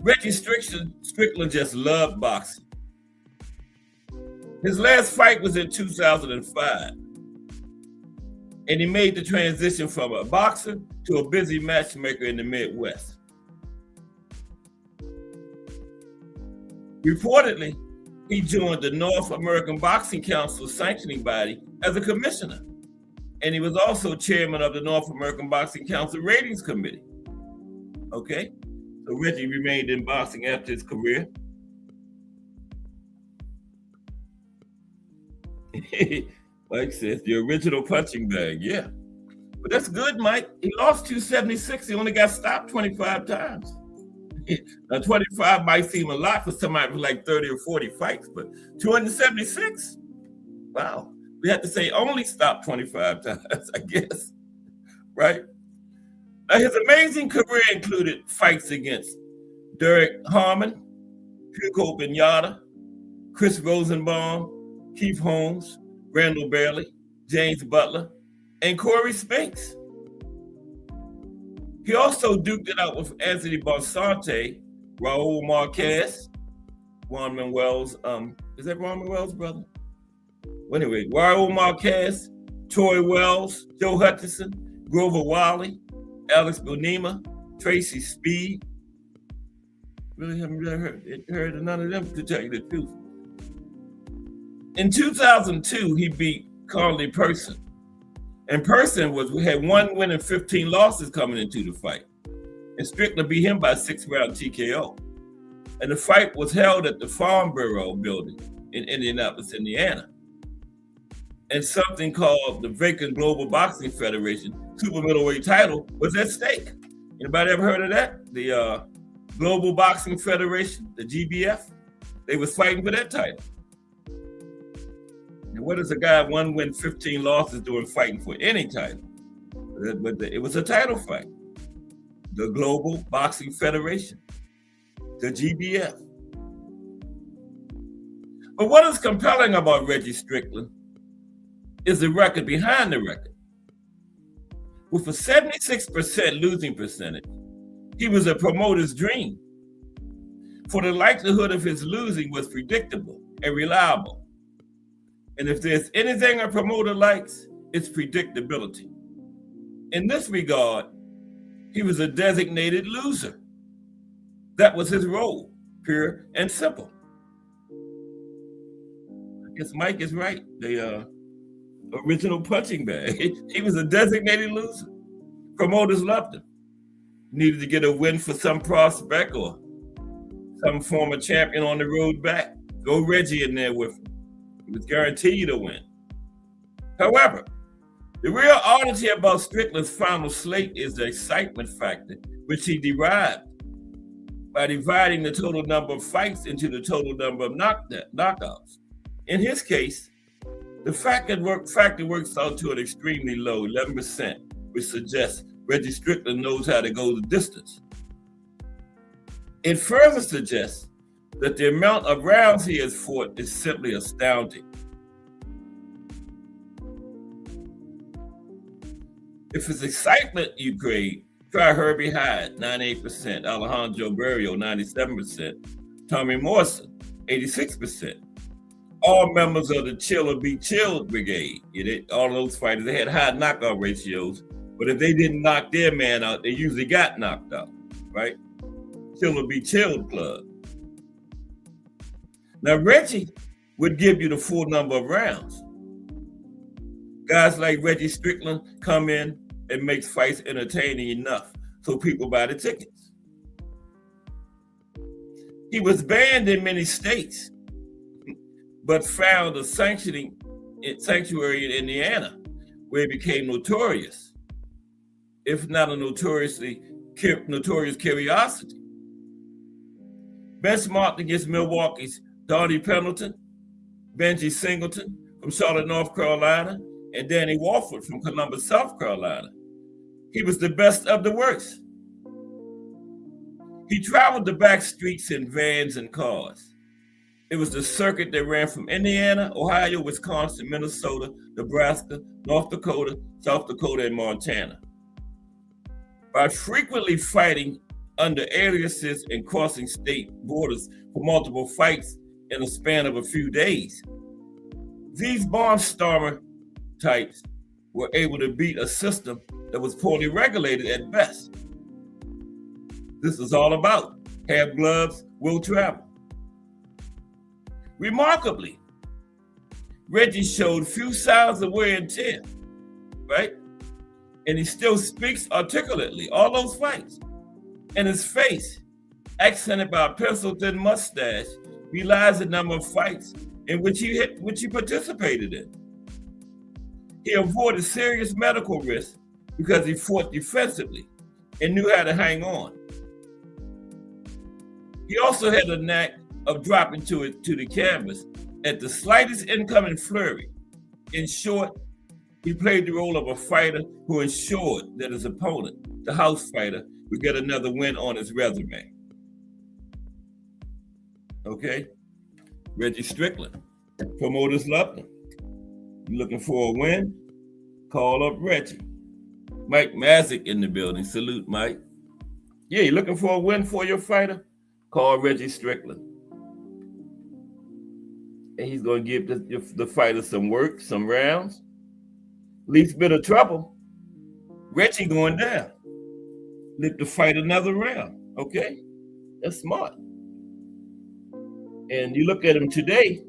Speaker 4: Reggie Strickland just loved boxing. His last fight was in 2005, and he made the transition from a boxer to a busy matchmaker in the Midwest. Reportedly, he joined the North American Boxing Council sanctioning body as a commissioner, and he was also chairman of the North American Boxing Council Ratings Committee. Okay, so Reggie remained in boxing after his career. Mike says, the original punching bag, yeah. But that's good, Mike. He lost 276. He only got stopped 25 times. Now, 25 might seem a lot for somebody with like 30 or 40 fights, but 276? Wow. We have to say only stopped 25 times, I guess. Right? Now, his amazing career included fights against Derek Harmon, Hugo Benyatta, Chris Rosenbaum, Keith Holmes, Randall Bailey, James Butler, and Corey Spinks. He also duked it out with Anthony Bonsante, Raul Marquez, Juan Manuel's, is that Juan Manuel's brother? Well, anyway, Raul Marquez, Troy Wells, Joe Hutchison, Grover Wiley, Alex Bonema, Tracy Speed. Really haven't heard of none of them, to tell you the truth. In 2002, he beat Carly Person. And Person had 1 win and 15 losses coming into the fight. And Strickland beat him by 6-round TKO. And the fight was held at the Farm Bureau building in Indianapolis, Indiana. And something called the vacant Global Boxing Federation super middleweight title was at stake. Anybody ever heard of that? The Global Boxing Federation, the GBF? They was fighting for that title. And what does a guy 1 win, 15 losses doing fighting for any title? But it was a title fight. The Global Boxing Federation, the GBF. But what is compelling about Reggie Strickland is the record behind the record. With a 76% losing percentage, he was a promoter's dream. For the likelihood of his losing was predictable and reliable. And if there's anything a promoter likes, it's predictability. In this regard, he was a designated loser. That was his role, pure and simple. I guess Mike is right. The original punching bag. He was a designated loser. Promoters loved him. Needed to get a win for some prospect or some former champion on the road back. Go Reggie in there with him. He was guaranteed a win. However, the real oddity about Strickland's final slate is the excitement factor, which he derived by dividing the total number of fights into the total number of knockouts. In his case, the factor works out to an extremely low 11%, which suggests Reggie Strickland knows how to go the distance. It further suggests that the amount of rounds he has fought is simply astounding. If it's excitement you crave, try Herbie Hyde, 98%, Alejandro Barrio, 97%, Tommy Morrison, 86%. All members of the Chill or Be Chilled Brigade. All of those fighters, they had high knockout ratios, but if they didn't knock their man out, they usually got knocked out, right? Chill or Be Chilled Club. Now, Reggie would give you the full number of rounds. Guys like Reggie Strickland come in and makes fights entertaining enough so people buy the tickets. He was banned in many states, but found a sanctuary in Indiana, where he became notorious, if not a notorious curiosity. Benchmarked against Milwaukee's Donnie Pendleton, Benji Singleton from Charlotte, North Carolina, and Danny Wofford from Columbus, South Carolina. He was the best of the worst. He traveled the back streets in vans and cars. It was the circuit that ran from Indiana, Ohio, Wisconsin, Minnesota, Nebraska, North Dakota, South Dakota, and Montana. By frequently fighting under aliases and crossing state borders for multiple fights in a span of a few days, these barnstormer types were able to beat a system that was poorly regulated at best. This is all about have gloves, will travel. Remarkably, Reggie showed few signs of wear and tear, right? And he still speaks articulately, all those fights. And his face, accented by a pencil-thin mustache, belies the number of fights in which he participated in. He avoided serious medical risks because he fought defensively and knew how to hang on. He also had a knack of dropping to the canvas at the slightest incoming flurry. In short, he played the role of a fighter who ensured that his opponent, the house fighter, would get another win on his resume. Okay? Reggie Strickland. Promoters loved him. You looking for a win? Call up Reggie. Mike Mazik in the building. Salute, Mike. Yeah, you looking for a win for your fighter? Call Reggie Strickland. And he's going to give the fighter some work, some rounds. Least bit of trouble. Reggie going down. Let the fight another round. Okay? That's smart. And you look at him today,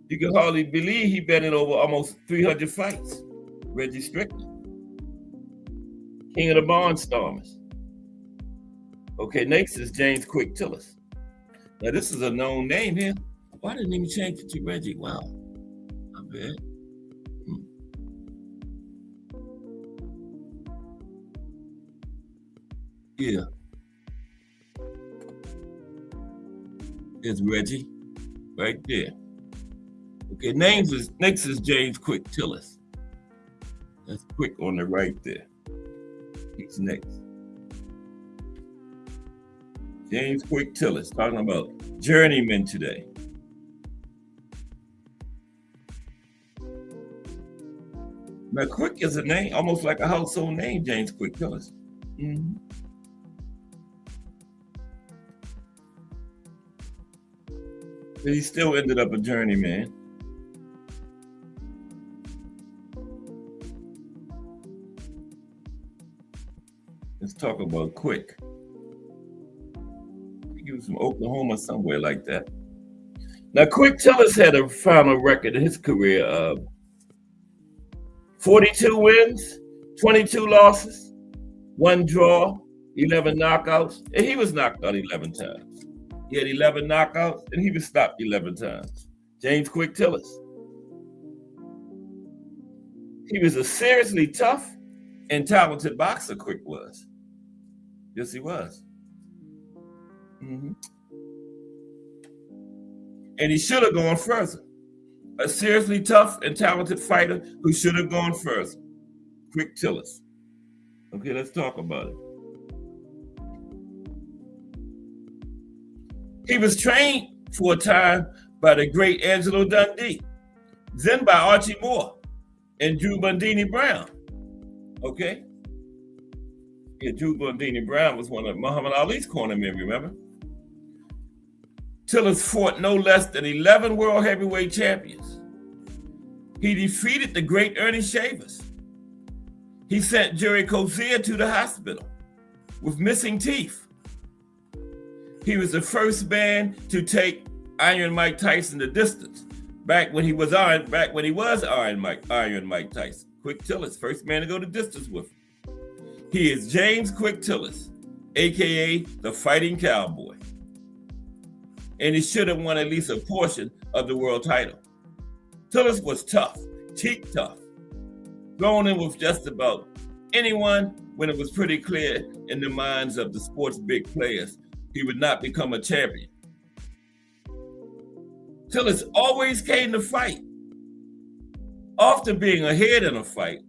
Speaker 4: you can hardly believe he been in over almost 300 fights. Reggie Strickland. King of the Barnstormers. Okay, next is James Quick Tillis. Now, this is a known name here. Why didn't he change it to Reggie? Wow. Not bad. Yeah. There's Reggie right there. Okay, next is James Quick Tillis. That's Quick on the right there. He's next. James Quick Tillis, talking about Journeyman today. Now, Quick is a name, almost like a household name, James Quick Tillis. Mm-hmm. But he still ended up a journeyman. Talk about Quick. He was from Oklahoma, somewhere like that. Now, Quick Tillis had a final record in his career of 42 wins, 22 losses, 1 draw, 11 knockouts, and he was knocked out 11 times. He had 11 knockouts, and he was stopped 11 times. James Quick Tillis. He was a seriously tough and talented boxer, Quick was. Yes, he was. Mm-hmm. And he should have gone further. A seriously tough and talented fighter who should have gone further. Quick Tillis. Okay, let's talk about it. He was trained for a time by the great Angelo Dundee, then by Archie Moore and Drew Bundini Brown. Okay? Yeah, Drew Bundini Brown was one of Muhammad Ali's cornermen, remember? Tillis fought no less than 11 world heavyweight champions. He defeated the great Ernie Shavers. He sent Jerry Cozier to the hospital with missing teeth. He was the first man to take Iron Mike Tyson the distance back when he was Iron Mike Tyson. Quick Tillis, first man to go the distance with him. He is James Quick Tillis, aka the Fighting Cowboy. And he should have won at least a portion of the world title. Tillis was tough, cheek tough, going in with just about anyone when it was pretty clear in the minds of the sport's big players he would not become a champion. Tillis always came to fight, often being ahead in a fight,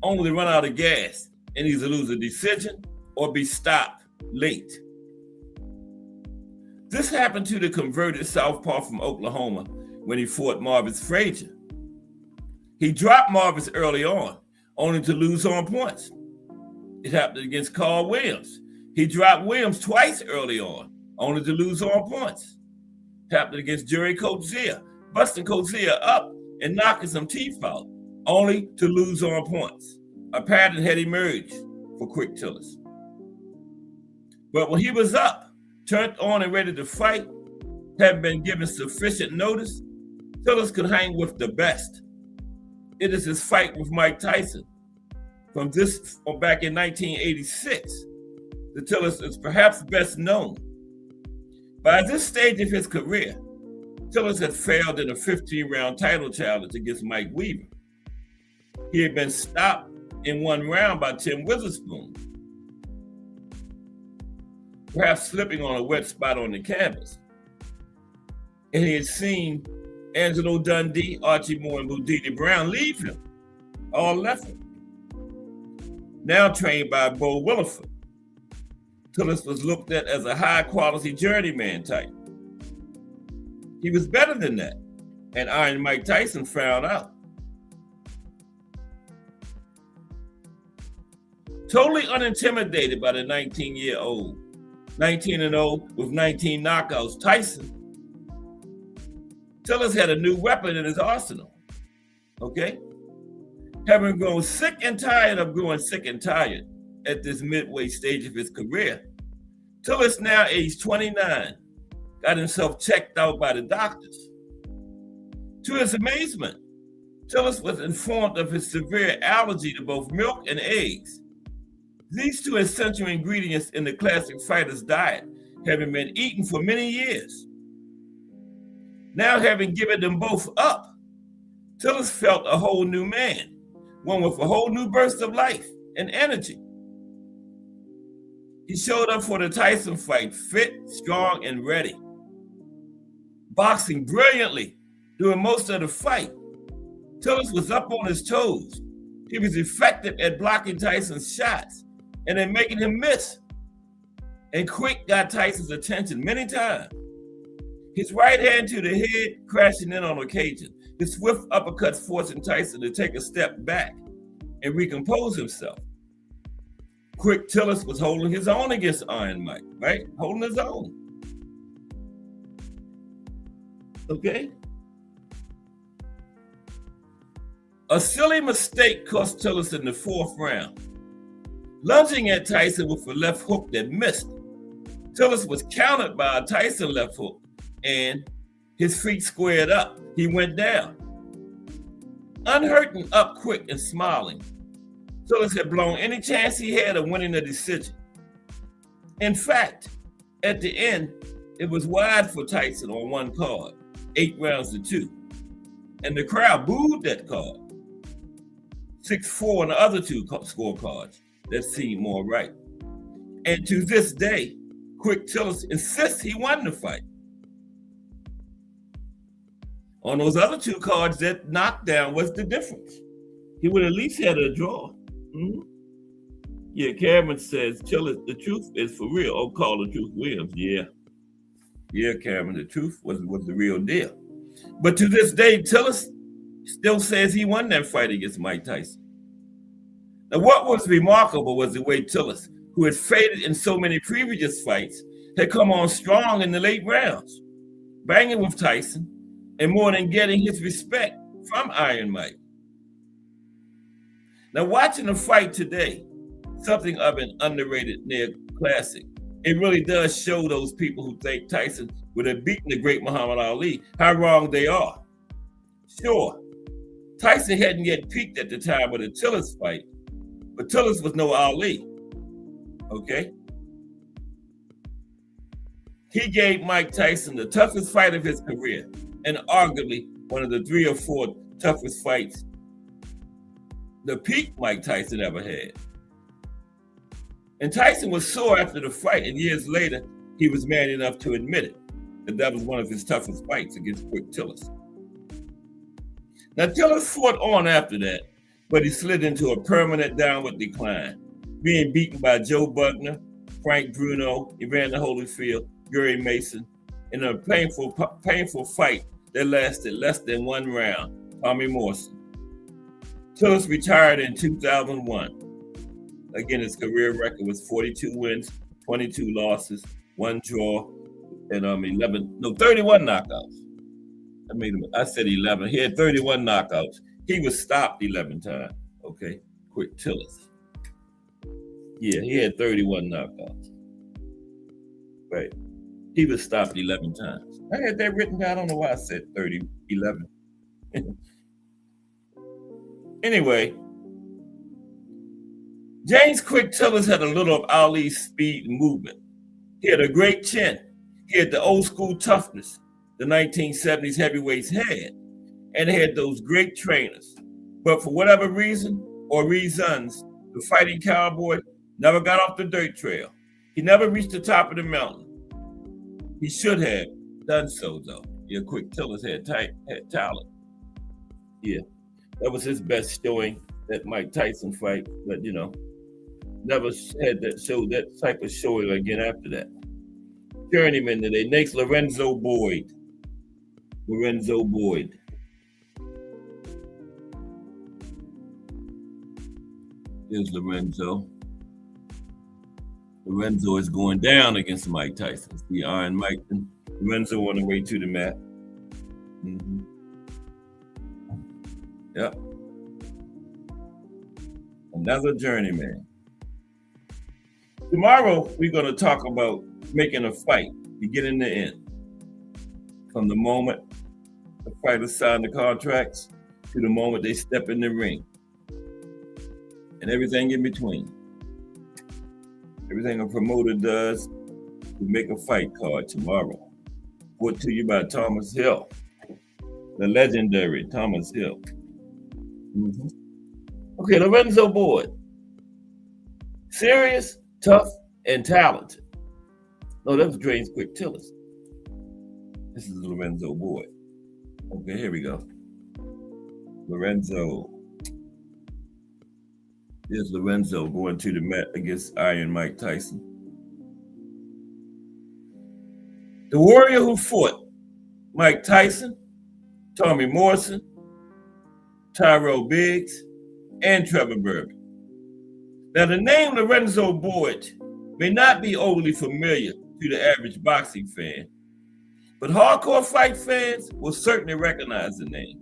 Speaker 4: only to run out of gas and either lose a decision or be stopped late. This happened to the converted southpaw from Oklahoma when he fought Marvis Frazier. He dropped Marvis early on, only to lose on points. It happened against Carl Williams. He dropped Williams twice early on, only to lose on points. It happened against Jerry Cozier, busting Cozier up and knocking some teeth out, only to lose on points. A pattern had emerged for Quick Tillis. But when he was up, turned on and ready to fight, having been given sufficient notice, Tillis could hang with the best. It is his fight with Mike Tyson from back in 1986 that Tillis is perhaps best known. By this stage of his career, Tillis had failed in a 15-round title challenge against Mike Weaver. He had been stopped in 1 round by Tim Witherspoon, perhaps slipping on a wet spot on the canvas. And he had seen Angelo Dundee, Archie Moore, and Bundini Brown leave him. All left him. Now trained by Bo Williford, Tillis was looked at as a high-quality journeyman type. He was better than that, and Iron Mike Tyson found out. Totally unintimidated by the 19-year-old, 19-0 with 19 knockouts, Tyson, Tillis had a new weapon in his arsenal, okay? Having grown sick and tired of growing sick and tired at this midway stage of his career, Tillis, now aged 29, got himself checked out by the doctors. To his amazement, Tillis was informed of his severe allergy to both milk and eggs. These 2 essential ingredients in the classic fighter's diet, having been eaten for many years. Now, having given them both up, Tillis felt a whole new man, one with a whole new burst of life and energy. He showed up for the Tyson fight fit, strong, and ready, boxing brilliantly during most of the fight. Tillis was up on his toes. He was effective at blocking Tyson's shots and then making him miss. And Quick got Tyson's attention many times. His right hand to the head crashing in on occasion. His swift uppercuts forcing Tyson to take a step back and recompose himself. Quick Tillis was holding his own against Iron Mike, right? Holding his own. Okay? A silly mistake cost Tillis in the 4th round. lunging at Tyson with a left hook that missed. Tillis was countered by a Tyson left hook, and his feet squared up. He went down. Unhurt and up quick and smiling, Tillis had blown any chance he had of winning the decision. In fact, at the end, it was wide for Tyson on one card, 8 rounds to 2. And the crowd booed that card. 6-4 on the other 2 scorecards. That seemed more right. And to this day, Quick Tillis insists he won the fight. On those other 2 cards, that knockdown was the difference. He would at least had a draw. Mm-hmm. Yeah, Cameron says, Tillis, the truth is for real. Oh, call the truth Williams. Yeah, Cameron, the truth was the real deal. But to this day, Tillis still says he won that fight against Mike Tyson. Now, what was remarkable was the way Tillis, who had faded in so many previous fights, had come on strong in the late rounds, banging with Tyson, and more than getting his respect from Iron Mike. Now, watching the fight today, something of an underrated near classic. It really does show those people who think Tyson would have beaten the great Muhammad Ali how wrong they are. Sure, Tyson hadn't yet peaked at the time of the Tillis fight, but Tillis was no Ali, okay? He gave Mike Tyson the toughest fight of his career, and arguably one of the 3 or 4 toughest fights the peak Mike Tyson ever had. And Tyson was sore after the fight, and years later, he was man enough to admit it, that was one of his toughest fights against Quick Tillis. Now, Tillis fought on after that, but he slid into a permanent downward decline, being beaten by Joe Bugner, Frank Bruno, Evander Holyfield, Gary Mason, in a painful fight that lasted less than 1 round, Tommy Morrison. Tillis retired in 2001. Again, his career record was 42 wins, 22 losses, 1 draw, and 31 knockouts. I said 11. He had 31 knockouts. He was stopped 11 times. Okay, Quick Tillis. Yeah, he had 31 knockouts. Right. He was stopped 11 times. I had that written down. I don't know why I said 11. Anyway, James Quick Tillis had a little of Ali's speed and movement. He had a great chin. He had the old school toughness the 1970s heavyweights had, and he had those great trainers. But for whatever reason or reasons, the fighting cowboy never got off the dirt trail. He never reached the top of the mountain. He should have done so, though. Yeah, Quick Tillis had talent. Yeah, that was his best showing, that Mike Tyson fight, but never had that type of showing again after that. Journeyman today, next Lorenzo Boyd. Here's Lorenzo. Lorenzo is going down against Mike Tyson. See Iron Mike and Lorenzo on the way to the mat. Mm-hmm. Yep. Another journeyman. Tomorrow, we're going to talk about making a fight, beginning to end. From the moment the fighters sign the contracts to the moment they step in the ring. And everything in between. Everything a promoter does to make a fight card tomorrow. Brought to you by Thomas Hill, the legendary Thomas Hill. Mm-hmm. Okay, Lorenzo Boyd. Serious, tough, and talented. No, that was James Quick Tillis. This is Lorenzo Boyd. Okay, here we go. Lorenzo. Here's Lorenzo going to the mat against Iron Mike Tyson. The warrior who fought Mike Tyson, Tommy Morrison, Tyrell Biggs, and Trevor Berbick. Now, the name Lorenzo Boyd may not be overly familiar to the average boxing fan, but hardcore fight fans will certainly recognize the name.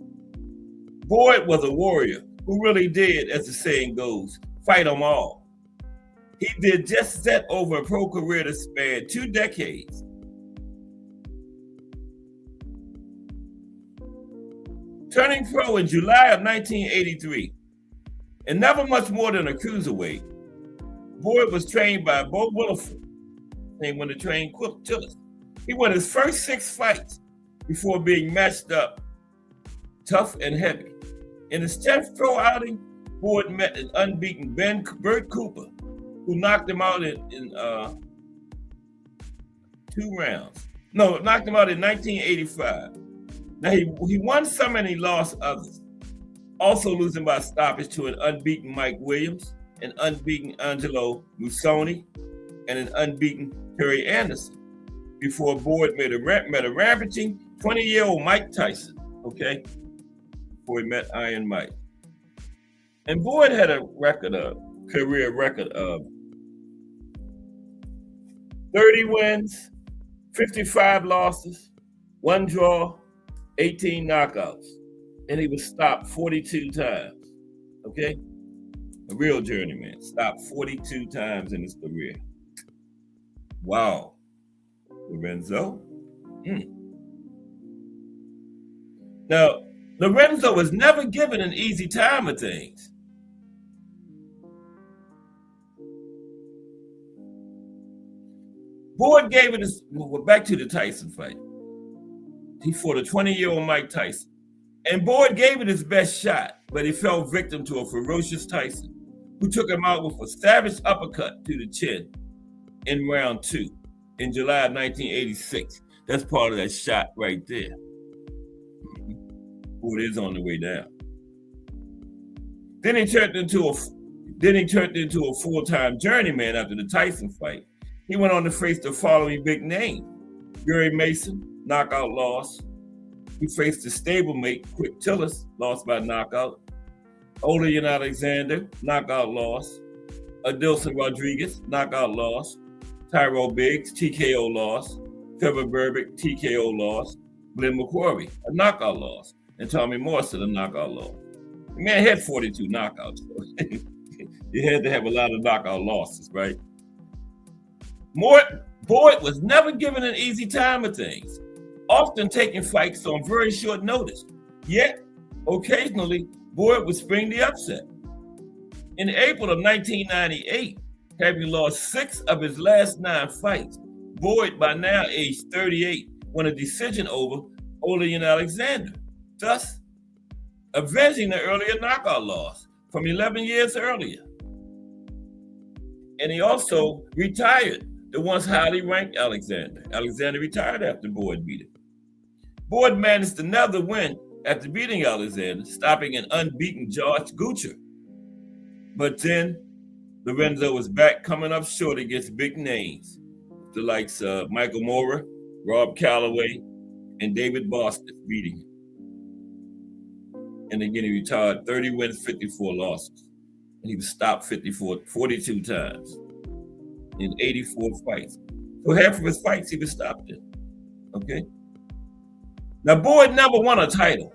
Speaker 4: Boyd was a warrior who really did, as the saying goes, fight them all. He did just that over a pro career that spanned 2 decades. Turning pro in July of 1983, and never much more than a cruiserweight, Boyd was trained by Bo Williford, named when to train Tillis. He won his first 6 fights before being matched up tough and heavy. In his 10th pro outing, Boyd met an unbeaten Bert Cooper, who knocked him out in 2 rounds. No, knocked him out in 1985. Now, he won some and he lost others, also losing by stoppage to an unbeaten Mike Williams, an unbeaten Angelo Musoni, and an unbeaten Terry Anderson, before Boyd met a rampaging 20-year-old Mike Tyson, okay, before he met Iron Mike. And Boyd had a career record of 30 wins, 55 losses, 1 draw, 18 knockouts, and he was stopped 42 times, okay? A real journeyman, stopped 42 times in his career. Wow. Lorenzo. Now, Lorenzo was never given an easy time of things. Boyd gave it back to the Tyson fight. He fought a 20-year-old Mike Tyson. And Boyd gave it his best shot, but he fell victim to a ferocious Tyson, who took him out with a savage uppercut to the chin in round 2 in July of 1986. That's part of that shot right there. Boyd is on the way down. Then he turned into a full-time journeyman after the Tyson fight. He went on to face the following big name: Gary Mason, knockout loss. He faced the stablemate Quick Tillis, lost by knockout. Olean Alexander, knockout loss. Adilson Rodriguez, knockout loss. Tyrell Biggs, TKO loss. Trevor Berbick, TKO loss. Glenn McQuarrie, a knockout loss. And Tommy Morrison, a knockout loss. The man had 42 knockouts. He had to have a lot of knockout losses, right? Boyd was never given an easy time of things, often taking fights on very short notice. Yet, occasionally, Boyd would spring the upset. In April of 1998, having lost 6 of his last 9 fights, Boyd, by now aged 38, won a decision over Olean Alexander, thus avenging the earlier knockout loss from 11 years earlier. And he also retired the once highly ranked Alexander. Alexander retired after Boyd beat him. Boyd managed another win after beating Alexander, stopping an unbeaten George Gucher. But then Lorenzo was back, coming up short against big names, the likes of Michael Moorer, Rob Calloway, and David Boston, beating him. And again, he retired 30 wins, 54 losses. And he was stopped 42 times in 84 fights. So half of his fights he was stopped in, okay? Now, Boyd never won a title.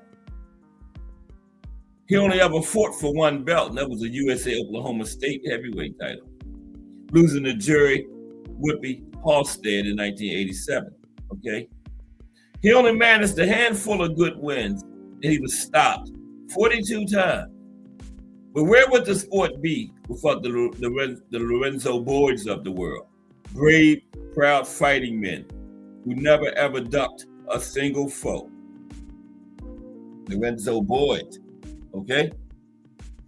Speaker 4: He only ever fought for 1 belt, and that was a USA Oklahoma State heavyweight title, losing to Jerry Whippy Halstead in 1987, okay? He only managed a handful of good wins, and he was stopped 42 times. But where would the sport be without the Lorenzo Boyds of the world? Brave, proud fighting men who never ever ducked a single foe. Lorenzo Boyd, okay?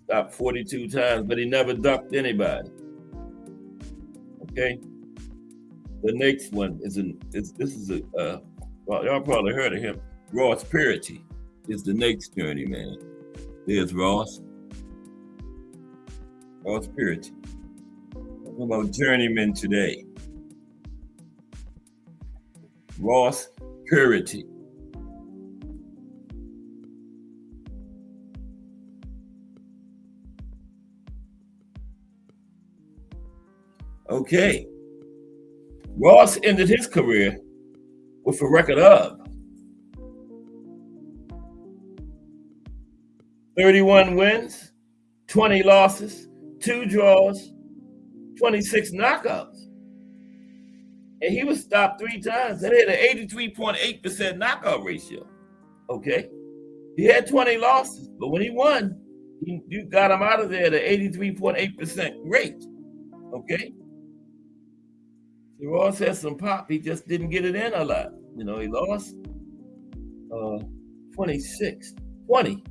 Speaker 4: Stopped 42 times, but he never ducked anybody. Okay? The next one well, y'all probably heard of him. Ross Purity is the next journeyman. There's Ross. Ross Purity. Talking about journeymen today. Ross Purity. Okay. Ross ended his career with a record of 31 wins, 20 losses, 2 draws, 26 knockouts. And he was stopped 3 times. That had an 83.8% knockout ratio. Okay. He had 20 losses, but when he won, you got him out of there at an 83.8% rate. Okay. So Ross had some pop. He just didn't get it in a lot. You know, he lost 20.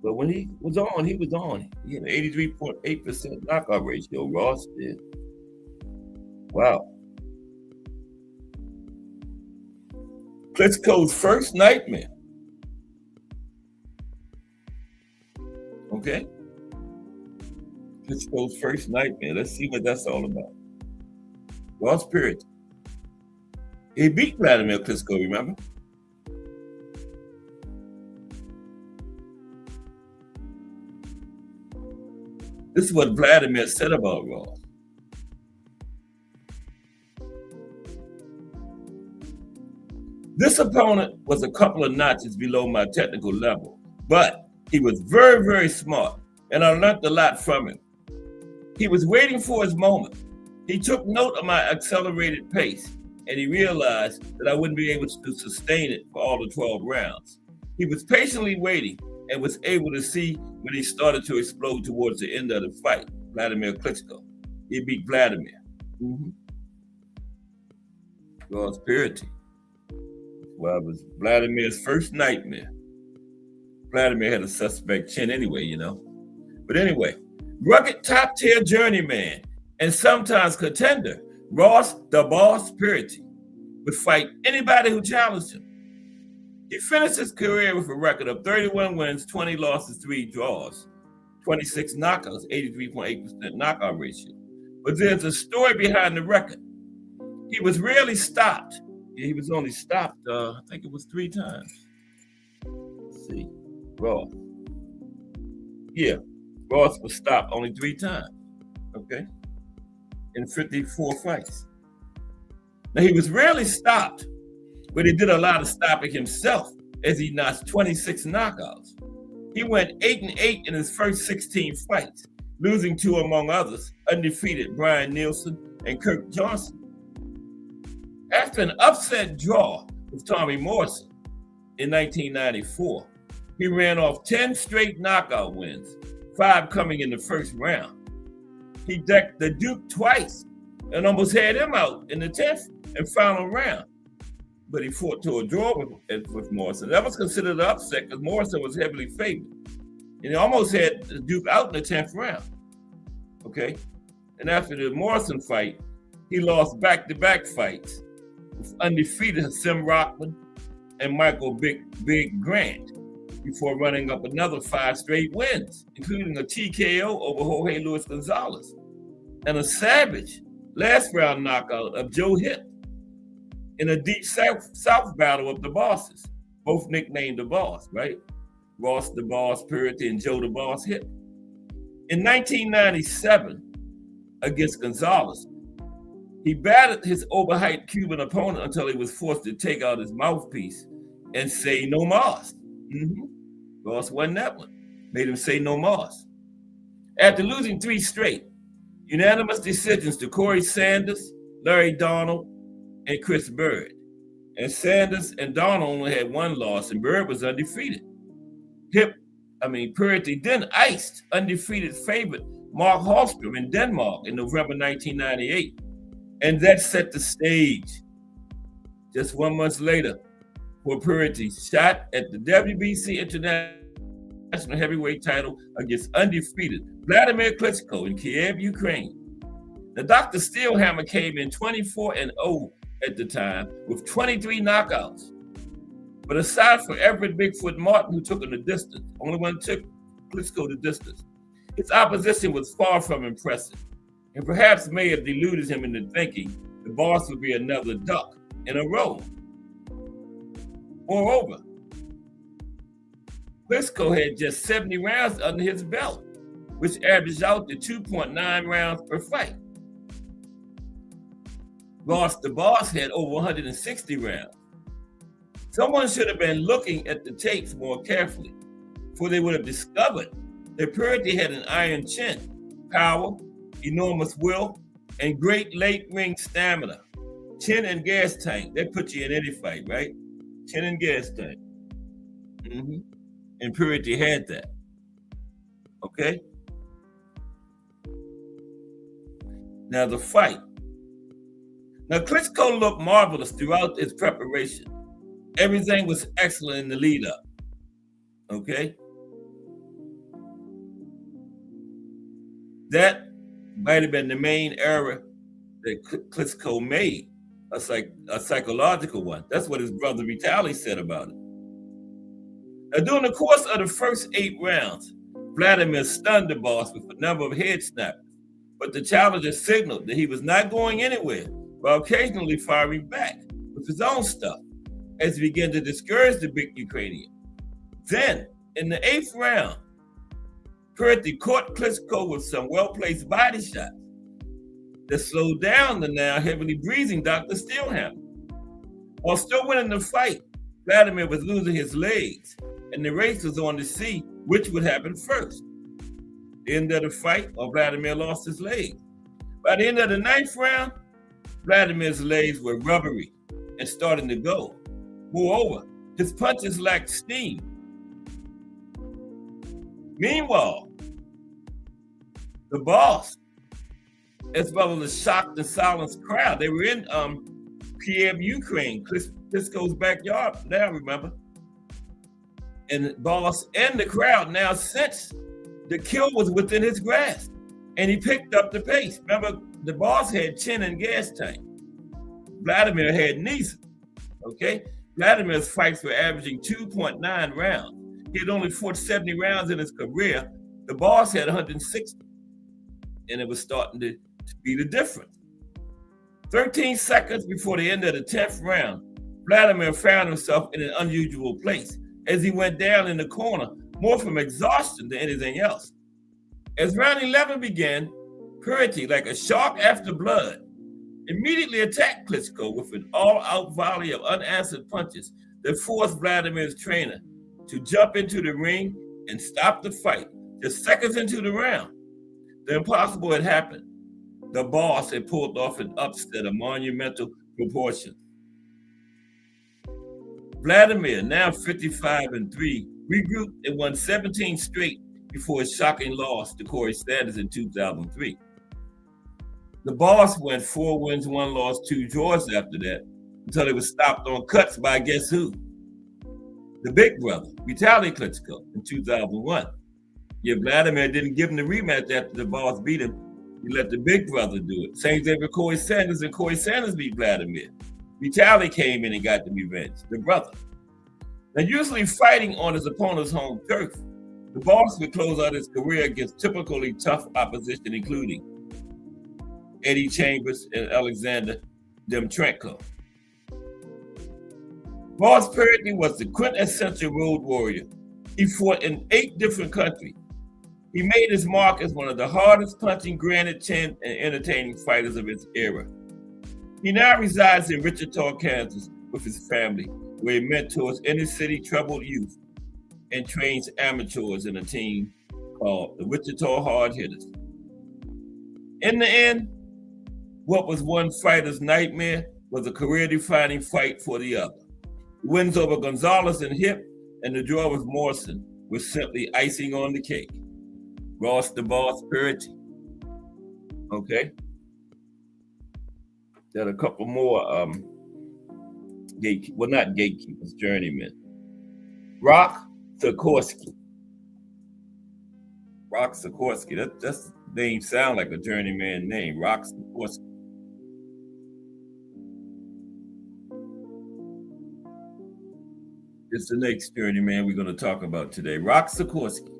Speaker 4: But when he was on, he was on. He had an 83.8% knockout ratio. Ross did. Wow. Klitschko's first nightmare. Okay. Klitschko's first nightmare. Let's see what that's all about. Ross Perot. He beat Vladimir Klitschko, remember? This is what Vladimir said about Ross. This opponent was a couple of notches below my technical level, but he was very, very smart, and I learned a lot from him. He was waiting for his moment. He took note of my accelerated pace, and he realized that I wouldn't be able to sustain it for all the 12 rounds. He was patiently waiting and was able to see when he started to explode towards the end of the fight, Vladimir Klitschko. He beat Vladimir. Ross Perot. Well, it was Vladimir's first nightmare. Vladimir had a suspect chin anyway, you know. But anyway, rugged top-tier journeyman and sometimes contender, Ross "the Boss" Perot would fight anybody who challenged him. He finished his career with a record of 31 wins, 20 losses, 3 draws, 26 knockouts, 83.8% knockout ratio. But there's a story behind the record. He was rarely stopped. He was only stopped, I think it was 3 times. Let's see, Ross. Yeah, Ross was stopped only 3 times, okay, in 54 fights. Now, he was rarely stopped, but he did a lot of stopping himself as he notched 26 knockouts. He went 8-8 in his first 16 fights, losing to, among others, undefeated Brian Nielsen and Kirk Johnson. After an upset draw with Tommy Morrison in 1994, he ran off 10 straight knockout wins, 5 coming in the first round. He decked the Duke twice and almost had him out in the 10th and final round. But he fought to a draw with Morrison. That was considered an upset because Morrison was heavily favored. And he almost had the Duke out in the 10th round. Okay? And after the Morrison fight, he lost back-to-back fights with undefeated Sim Rockman and Michael Big Grant before running up another 5 straight wins, including a TKO over Jorge Luis Gonzalez and a savage last round knockout of Joe Hitt in a deep South battle of the bosses, both nicknamed the Boss, right? Ross the Boss Perot and Joe the Boss Hitt. In 1997, against Gonzalez, he battered his overhyped Cuban opponent until he was forced to take out his mouthpiece and say no mas. Ross won that one, made him say no mas. After losing 3 straight, unanimous decisions to Corey Sanders, Larry Donald, and Chris Bird. And Sanders and Donald only had 1 loss, and Bird was undefeated. Perot then iced undefeated favorite Mark Hallstrom in Denmark in November 1998. And that set the stage. Just 1 month later, for Perot shot at the WBC International Heavyweight title against undefeated Vladimir Klitschko in Kiev, Ukraine. The Dr. Steelhammer came in 24-0 at the time with 23 knockouts. But aside from Everett Bigfoot Martin, who took him the distance, only one took Klitschko the distance, his opposition was far from impressive, and perhaps may have deluded him into thinking the Boss would be another duck in a row. Moreover, Klitschko had just 70 rounds under his belt, which averaged out to 2.9 rounds per fight. Ross the Boss had over 160 rounds. Someone should have been looking at the tapes more carefully, for they would have discovered that Perot had an iron chin, power, enormous will, and great late ring stamina. Chin and gas tank, they put you in any fight, right? Chin and gas tank. And Purity had that. Okay? Now the fight. Now Klitschko looked marvelous throughout its preparation. Everything was excellent in the lead up. Okay? That might have been the main error that Klitschko made, a psychological one. That's what his brother Vitaly said about it. Now, during the course of the first 8 rounds, Vladimir stunned the boss with a number of head snaps, but the challenger signaled that he was not going anywhere while occasionally firing back with his own stuff as he began to discourage the big Ukrainian. Then, in the 8th round, Purity caught Klitschko with some well-placed body shots that slowed down the now heavily breathing Dr. Steelhammer. While still winning the fight, Vladimir was losing his legs, and the race was on to see which would happen first. The end of the fight, or Vladimir lost his legs. By the end of the 9th round, Vladimir's legs were rubbery and starting to go. Moreover, his punches lacked steam. Meanwhile, the boss, as well as the shocked and silenced crowd, they were in Kiev, Ukraine, Klitschko's backyard now, remember? And the boss and the crowd now sensed the kill was within his grasp, and he picked up the pace. Remember, the boss had chin and gas tank. Vladimir had neither, okay? Vladimir's fights were averaging 2.9 rounds. He had only fought 70 rounds in his career. The boss had 160, and it was starting to be the difference. 13 seconds before the end of the 10th round, Vladimir found himself in an unusual place as he went down in the corner, more from exhaustion than anything else. As round 11 began, Purity, like a shark after blood, immediately attacked Klitschko with an all-out volley of unanswered punches that forced Vladimir's trainer to jump into the ring and stop the fight just seconds into the round. The impossible had happened. The boss had pulled off an upset of monumental proportions. Vladimir, now 55-3, regrouped and won 17 straight before his shocking loss to Corey Sanders in 2003. The boss went 4 wins, 1 loss, 2 draws after that, until he was stopped on cuts by guess who? The big brother, Vitaly Klitschko, in 2001. Yet Vladimir didn't give him the rematch after the boss beat him. He let the big brother do it. Same thing with Corey Sanders, and Corey Sanders beat Vladimir. Vitaly came in and got the revenge, the brother. Now, usually fighting on his opponent's home turf, the boss would close out his career against typically tough opposition, including Eddie Chambers and Alexander Demchenko. Boss Purity was the quintessential road warrior. He fought in 8 different countries. He made his mark as one of the hardest punching, granite chin, and entertaining fighters of his era. He now resides in Wichita, Kansas with his family, where he mentors inner city troubled youth and trains amateurs in a team called the Wichita Hard Hitters. In the end, what was one fighter's nightmare was a career-defining fight for the other. The wins over Gonzalez and Hip and the draw with Morrison was simply icing on the cake. Ross the Boss Purity. Okay. There are a couple more not gatekeepers, journeymen. Rock Sikorsky. Rock Sikorsky. That's the name sound like a journeyman name. Rock Sikorsky. It's the next journeyman we're going to talk about today. Rock Sikorsky.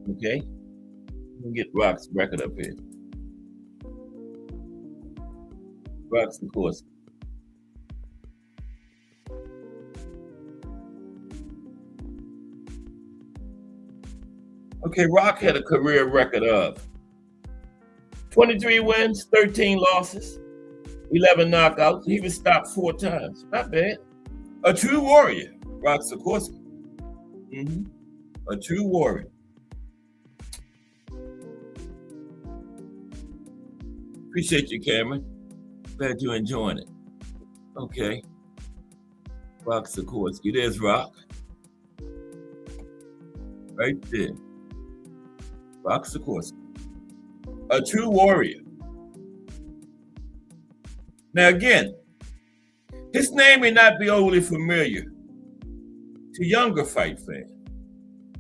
Speaker 4: Okay, we'll get Rock's record up here. Rock's the course. Okay, Rock had a career record of 23 wins, 13 losses, 11 knockouts. He was stopped 4 times. Not bad. A true warrior, Rock Sikorsky. A true warrior. Appreciate you, Cameron. Glad you're enjoying it. Okay. Rock Sikorsky. There's Rock. Right there. Rock Sikorsky. A true warrior. Now again, his name may not be overly familiar to younger fight fans,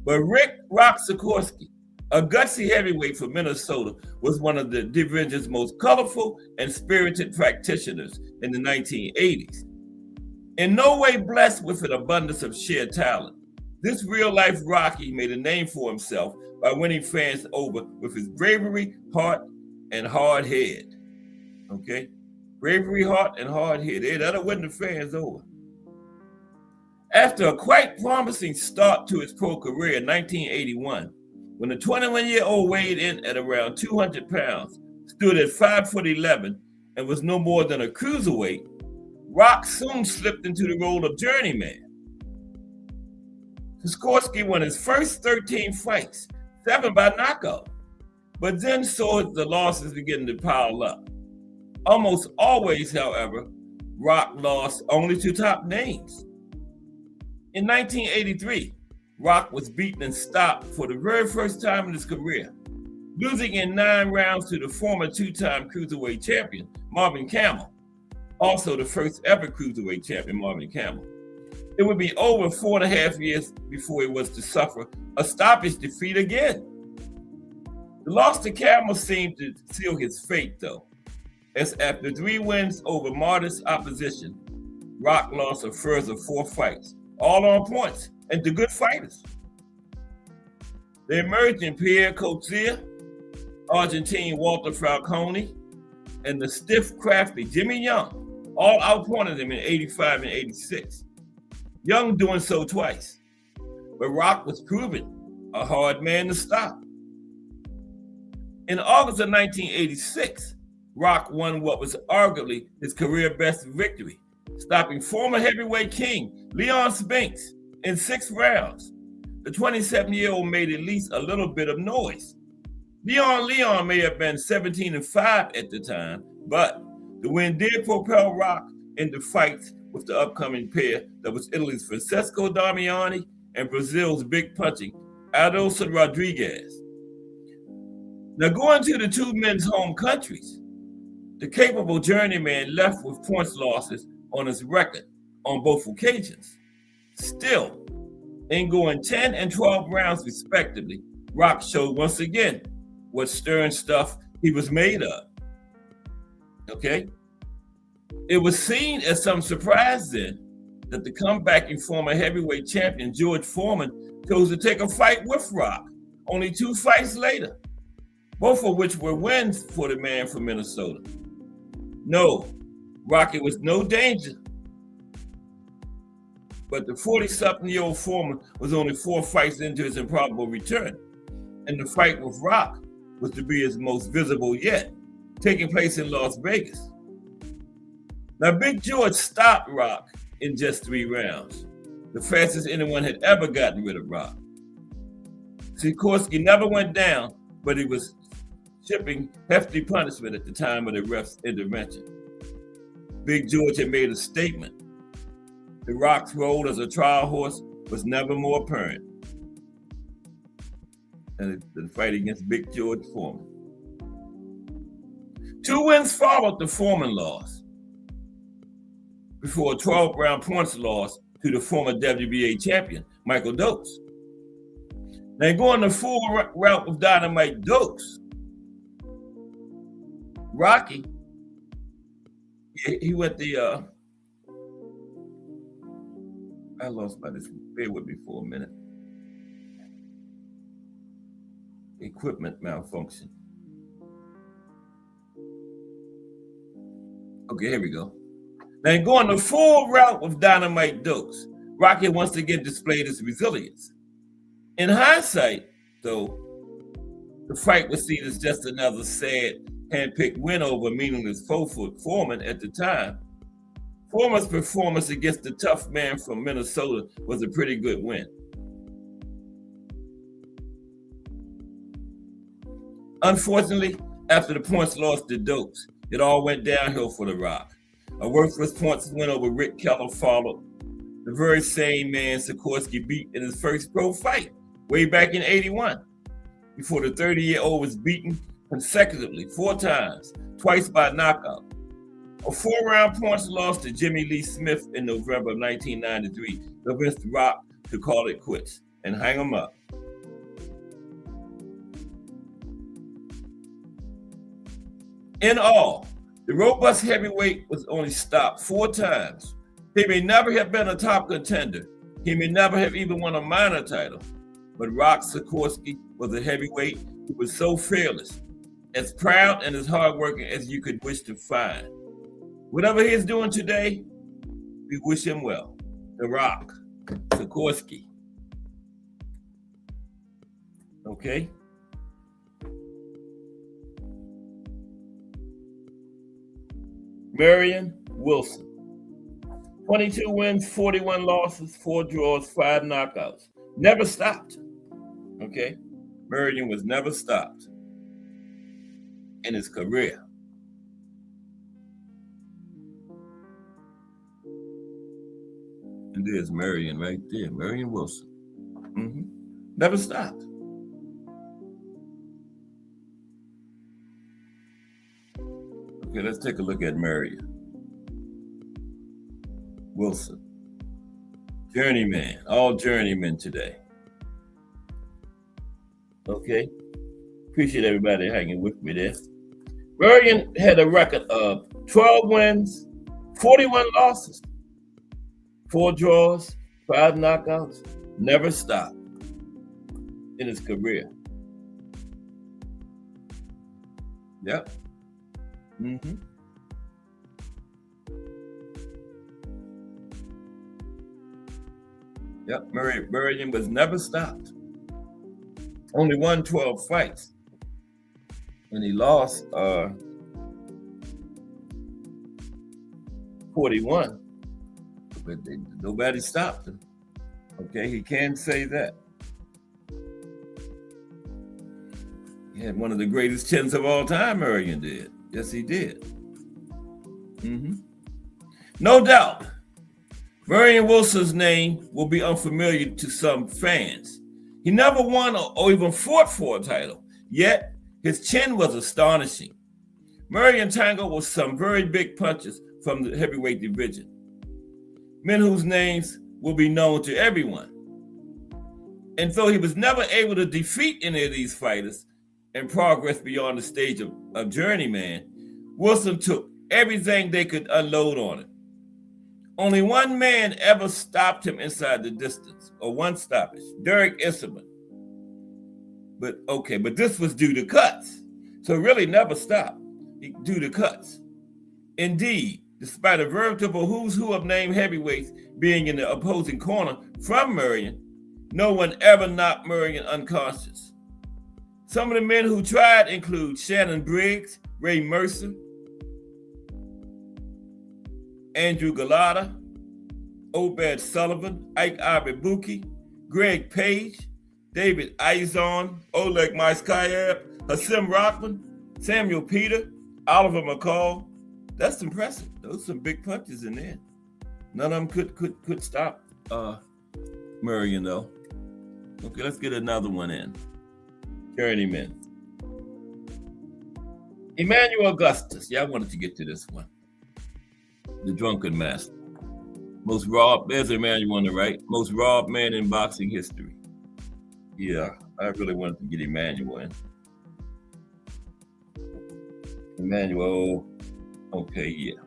Speaker 4: but Rock Sikorsky, a gutsy heavyweight from Minnesota, was one of the division's most colorful and spirited practitioners in the 1980s. In no way blessed with an abundance of sheer talent, this real-life Rocky made a name for himself by winning fans over with his bravery, heart, and hard head. Okay? Bravery, heart, and hard head. That'll win the fans over. After a quite promising start to his pro career in 1981, when the 21-year-old weighed in at around 200 pounds, stood at 5'11", and was no more than a cruiserweight, Rock soon slipped into the role of journeyman. Sikorsky won his first 13 fights, 7 by knockout, but then saw the losses begin to pile up. Almost always, however, Rock lost only to top names. In 1983, Rock was beaten and stopped for the very first time in his career, losing in 9 rounds to the former 2-time cruiserweight champion, Marvin Camel, also the first ever cruiserweight champion, Marvin Camel. It would be over 4.5 years before he was to suffer a stoppage defeat again. The loss to Camel seemed to seal his fate, though, as after 3 wins over modest opposition, Rock lost a further 4 fights, all on points, and to good fighters. They emerged in Pierre Coetzee, Argentine Walter Falcone, and the stiff, crafty Jimmy Young, all outpointed him in 85 and 86. Young doing so twice, but Rock was proven a hard man to stop. In August of 1986, Rock won what was arguably his career best victory, stopping former heavyweight king Leon Spinks in 6 rounds. The 27-year-old made at least a little bit of noise. Leon may have been 17-5 at the time, but the win did propel Rock into fights with the upcoming pair that was Italy's Francesco Damiani and Brazil's big punching Adolfo Rodriguez. Now, going to the 2 men's home countries, the capable journeyman left with points losses on his record on both occasions. Still, in going 10 and 12 rounds respectively, Rock showed once again what stern stuff he was made of. Okay? It was seen as some surprise then that the comebacking former heavyweight champion George Foreman chose to take a fight with Rock only 2 fights later, both of which were wins for the man from Minnesota. No, Rocky was no danger, but the 40-something-year-old Foreman was only 4 fights into his improbable return, and the fight with Rock was to be his most visible yet, taking place in Las Vegas. Now, Big George stopped Rock in just 3 rounds, the fastest anyone had ever gotten rid of Rock. Sikorsky never went down, but he was shipping hefty punishment at the time of the ref's intervention. Big George had made a statement. The Rock's role as a trial horse was never more apparent than the fight against Big George Foreman. 2 wins followed the Foreman loss before a 12-round points loss to the former WBA champion, Michael Dokes. Now, going the full route of Dynamite Dokes, Rocky, he went the, I lost my, bear with me for a minute. Equipment malfunction. Okay, here we go. Now, going the full route of Dynamite Dokes, Rocky once again displayed his resilience. In hindsight, though, the fight was seen as just another sad handpicked win over meaningless Foreman at the time, Foreman's performance against the tough man from Minnesota was a pretty good win. Unfortunately, after the points lost to Dopes, it all went downhill for The Rock. A worthless points win over Rick Keller followed, the very same man Sikorsky beat in his first pro fight way back in '81, before the 30-year-old was beaten consecutively 4 times, twice by knockout. A 4-round points loss to Jimmy Lee Smith in November of 1993 convinced The Rock to call it quits and hang him up. In all, the robust heavyweight was only stopped 4 times. He may never have been a top contender. He may never have even won a minor title. But Rock Sikorsky was a heavyweight who was so fearless, as proud and as hardworking as you could wish to find. Whatever he is doing today, we wish him well. The Rock Sikorsky. Okay? Marion Wilson. 22 wins, 41 losses, 4 draws, 5 knockouts. Never stopped. Okay? Marion was never stopped in his career. And there's Marion right there, Marion Wilson. Never stopped. Okay, let's take a look at Marion Wilson. Journeyman, all journeymen today. Okay, appreciate everybody hanging with me there. Marion had a record of 12 wins, 41 losses, 4 draws, 5 knockouts, never stopped in his career. Yep. Yep, Marion was never stopped. Only won 12 fights. And he lost 41. But nobody stopped him. Okay, he can say that. He had one of the greatest chins of all time, Marion did. Yes, he did. No doubt, Marion Wilson's name will be unfamiliar to some fans. He never won or even fought for a title, yet his chin was astonishing. Marion tangled with some very big punches from the heavyweight division, men whose names will be known to everyone. And though he was never able to defeat any of these fighters and progress beyond the stage of journeyman, Wilson took everything they could unload on him. Only one man ever stopped him inside the distance, or one stoppage, Derek Isserman. But this was due to cuts. So really never stopped due to cuts. Indeed, despite a veritable who's who of named heavyweights being in the opposing corner from Marion, no one ever knocked Marion unconscious. Some of the men who tried include Shannon Briggs, Ray Mercer, Andrew Galata, Obed Sullivan, Ike Ibebuki, Greg Page, David Izon, Oleg Maiskayev, Hasim Rockman, Samuel Peter, Oliver McCall. That's impressive. Those are some big punches in there. None of them could stop Marion though. Okay, let's get another one in. Journeyman. Emmanuel Augustus. Yeah, I wanted to get to this one. The Drunken Master. Most robbed, there's Emmanuel on the right. Most robbed man in boxing history. Yeah, I really wanted to get Emmanuel in. Emmanuel, okay, yeah.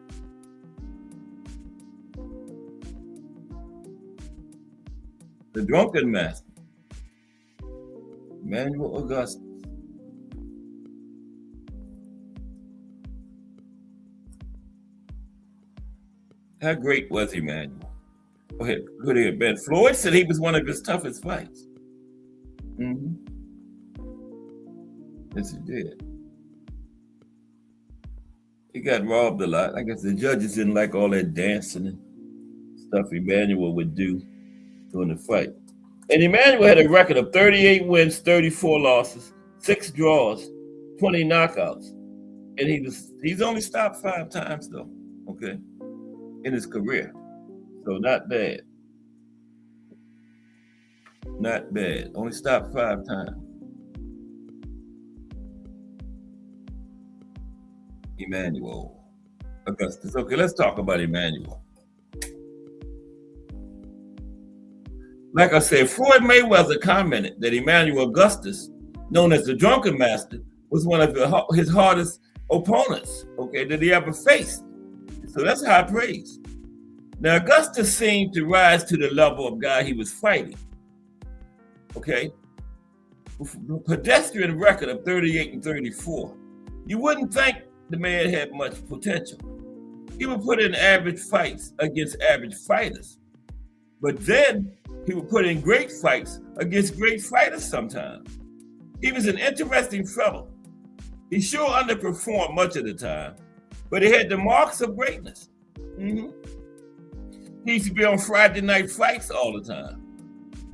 Speaker 4: The Drunken Master. Emmanuel Augustus. How great was Emmanuel? Could he have been? Floyd said he was one of his toughest fights. Yes, he did. He got robbed a lot. I guess the judges didn't like all that dancing and stuff Emmanuel would do during the fight. And Emmanuel had a record of 38 wins, 34 losses, 6 draws, 20 knockouts. And he's only stopped 5 times though, okay, in his career. So not bad. Not bad. Only stopped 5 times. Emmanuel Augustus. Okay, let's talk about Emmanuel. Like I said, Floyd Mayweather commented that Emmanuel Augustus, known as the Drunken Master, was one of his hardest opponents, okay, that he ever faced. So that's high praise. Now, Augustus seemed to rise to the level of guy he was fighting, okay? With a pedestrian record of 38 and 34. You wouldn't think the man had much potential. He would put in average fights against average fighters. But then he would put in great fights against great fighters sometimes. He was an interesting fellow. He sure underperformed much of the time, but he had the marks of greatness. Mm-hmm. He used to be on Friday night fights all the time.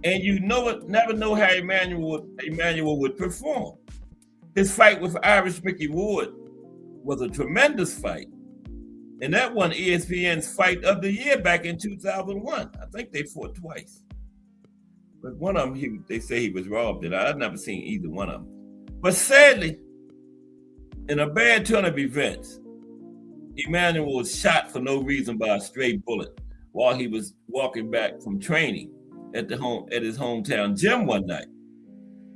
Speaker 4: And you never know how Emmanuel would perform. His fight with Irish Mickey Ward was a tremendous fight. And that won ESPN's Fight of the Year back in 2001. I think they fought twice. But one of them, they say he was robbed, and I've never seen either one of them. But sadly, in a bad turn of events, Emmanuel was shot for no reason by a stray bullet while he was walking back from training at his hometown gym one night.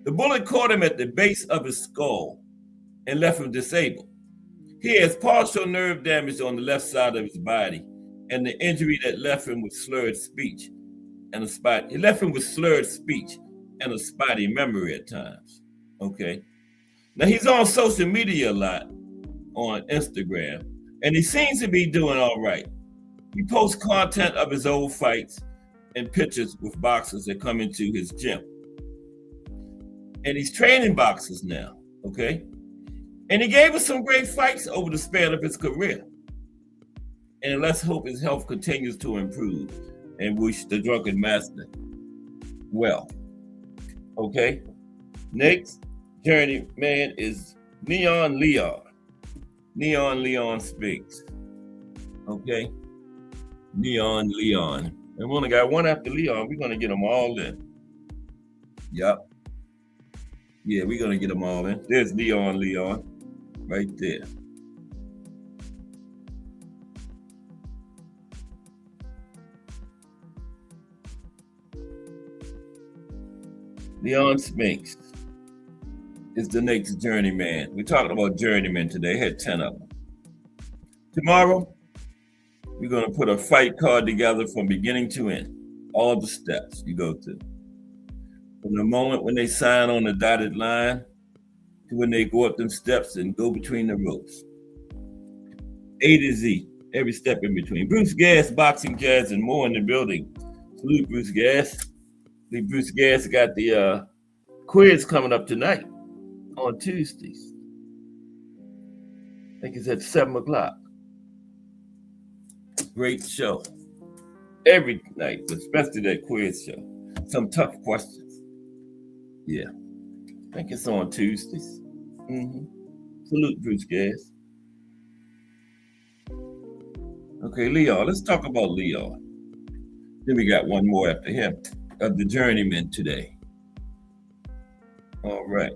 Speaker 4: The bullet caught him at the base of his skull and left him disabled. He has partial nerve damage on the left side of his body, and the injury that left him with slurred speech and a spotty memory at times. Okay. Now he's on social media a lot on Instagram, and he seems to be doing all right. He posts content of his old fights and pictures with boxers that come into his gym. And he's training boxers now, okay? And he gave us some great fights over the span of his career. And let's hope his health continues to improve and wish the Drunken Master well. Okay? Next journeyman is Neon Leon. Neon Leon speaks. Okay? Neon Leon. And we only got one after Leon. We're going to get them all in. Yep. Yeah, we're going to get them all in. There's Neon Leon right there. Leon Spinks is the next journeyman. We're talking about journeymen today. I had 10 of them. Tomorrow, we're going to put a fight card together from beginning to end. All the steps you go through. From the moment when they sign on the dotted line to when they go up them steps and go between the ropes. A to Z, every step in between. Bruce Gass, Boxing, Jazz, and more in the building. Salute Bruce Gass. I think Bruce Gass got the quiz coming up tonight on Tuesdays. I think it's at 7 o'clock. Great show. Every night, but especially that quiz show. Some tough questions. Yeah. I think it's on Tuesdays. Mm-hmm. Salute Bruce Gass. Okay, Leon. Let's talk about Leon. Then we got one more after him of the Journeymen today. All right.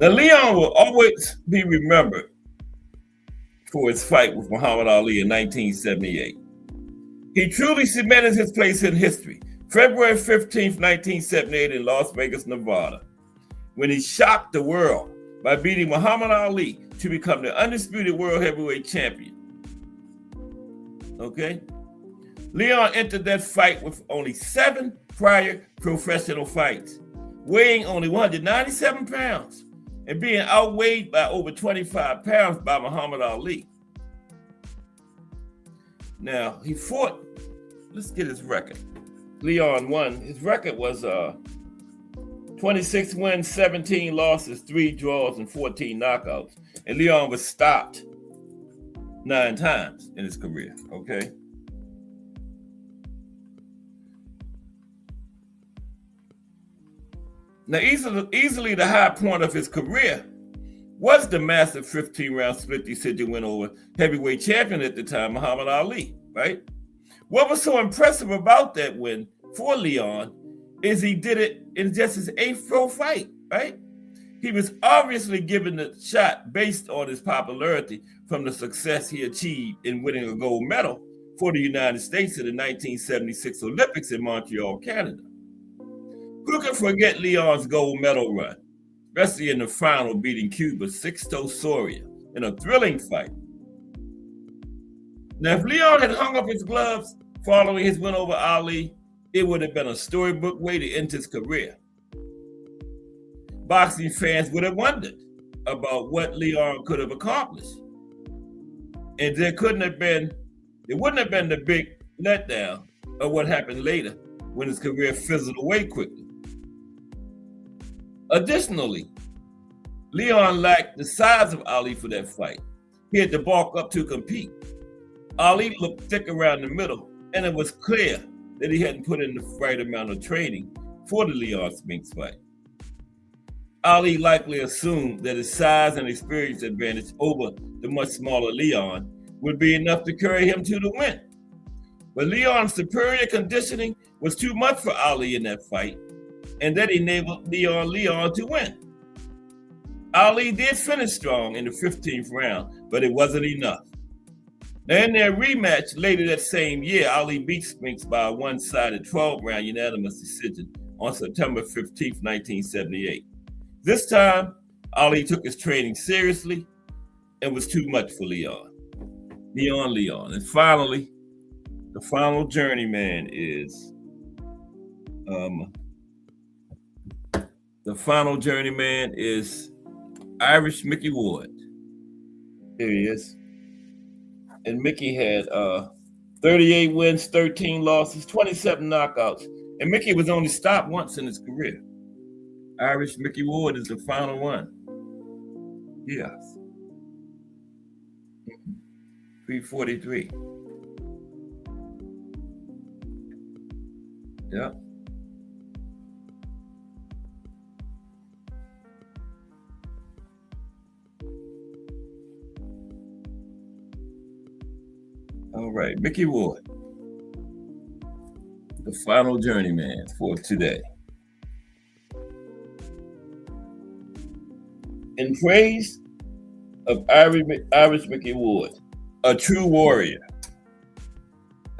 Speaker 4: Now, Leon will always be remembered for his fight with Muhammad Ali in 1978. He truly cemented his place in history. February 15th, 1978 in Las Vegas, Nevada, when he shocked the world by beating Muhammad Ali to become the undisputed world heavyweight champion. Okay? Leon entered that fight with only 7 prior professional fights, weighing only 197 pounds and being outweighed by over 25 pounds by Muhammad Ali. Now, he fought, let's get his record. Leon won. His record was 26 wins, 17 losses, 3 draws, and 14 knockouts. And Leon was stopped 9 times in his career, okay? Now, easily the high point of his career was the massive 15-round split decision win over heavyweight champion at the time, Muhammad Ali, right? What was so impressive about that win for Leon is he did it in just his 8th pro fight, right? He was obviously given the shot based on his popularity from the success he achieved in winning a gold medal for the United States in the 1976 Olympics in Montreal, Canada. Who can forget Leon's gold medal run, especially in the final beating Cuba's Sixto Soria in a thrilling fight? Now, if Leon had hung up his gloves following his win over Ali, it would have been a storybook way to end his career. Boxing fans would have wondered about what Leon could have accomplished. And there wouldn't have been the big letdown of what happened later when his career fizzled away quickly. Additionally, Leon lacked the size of Ali for that fight. He had to bulk up to compete. Ali looked thick around the middle, and it was clear that he hadn't put in the right amount of training for the Leon Spinks fight. Ali likely assumed that his size and experience advantage over the much smaller Leon would be enough to carry him to the win. But Leon's superior conditioning was too much for Ali in that fight, and that enabled Leon to win. Ali did finish strong in the 15th round, but it wasn't enough. Now, in their rematch later that same year, Ali beat Spinks by a one-sided 12-round unanimous decision on September 15, 1978. This time, Ali took his training seriously and was too much for Leon. Leon. And finally, the final journeyman is Irish Mickey Ward. Here he is. And Mickey had 38 wins, 13 losses, 27 knockouts. And Mickey was only stopped once in his career. Irish Mickey Ward is the final one. Yes. 343. Yeah. All right, Mickey Ward, the final journeyman for today. In praise of Irish Mickey Ward, a true warrior.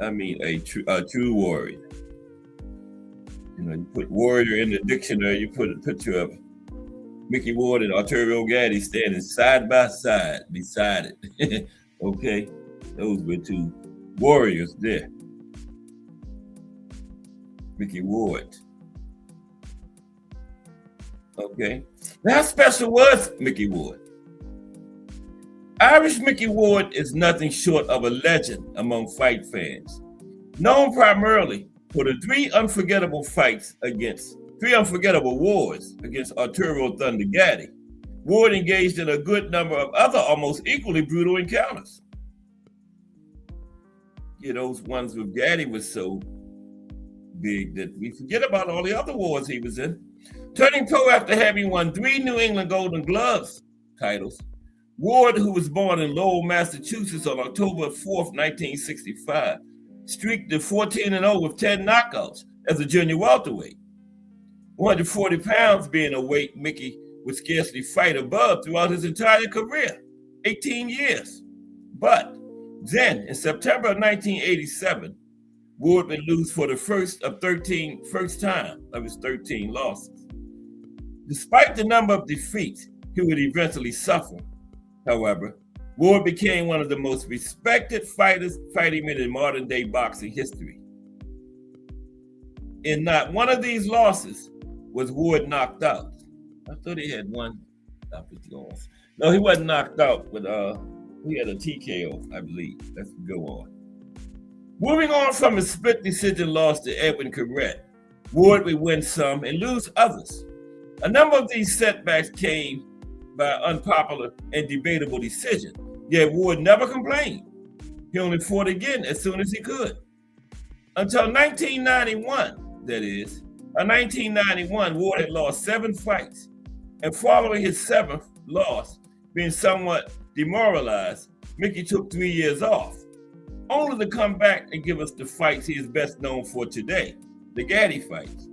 Speaker 4: I mean, a true warrior. You know, you put warrior in the dictionary, you put a picture of Mickey Ward and Arturo Gatti standing side by side beside it. Okay, those were two warriors there. Mickey Ward. Okay, now how special was Mickey Ward? Irish Mickey Ward is nothing short of a legend among fight fans, known primarily for the three unforgettable wars against Arturo Thunder Gatti. Ward engaged in a good number of other almost equally brutal encounters. You know, those ones with Gatti was so big that we forget about all the other wars he was in. Turning pro after having won 3 New England Golden Gloves titles, Ward, who was born in Lowell, Massachusetts on October 4th, 1965, streaked to 14-0 with 10 knockouts as a junior welterweight. 140 pounds being a weight Mickey would scarcely fight above throughout his entire career, 18 years. But then, in September of 1987, Ward would lose for the first time of his 13 losses. Despite the number of defeats he would eventually suffer, however, Ward became one of the most respected fighting men in modern-day boxing history. In not one of these losses was Ward knocked out. I thought he had one loss. No, he wasn't knocked out, but he had a TKO, I believe. Let's go on. Moving on from a split decision loss to Edwin Corrett, Ward would win some and lose others. A number of these setbacks came by unpopular and debatable decisions, yet Ward never complained. He only fought again as soon as he could. Until 1991, that is. In 1991, Ward had lost 7 fights, and following his 7th loss, being somewhat demoralized, Mickey took 3 years off, only to come back and give us the fights he is best known for today, the Gaddy fights.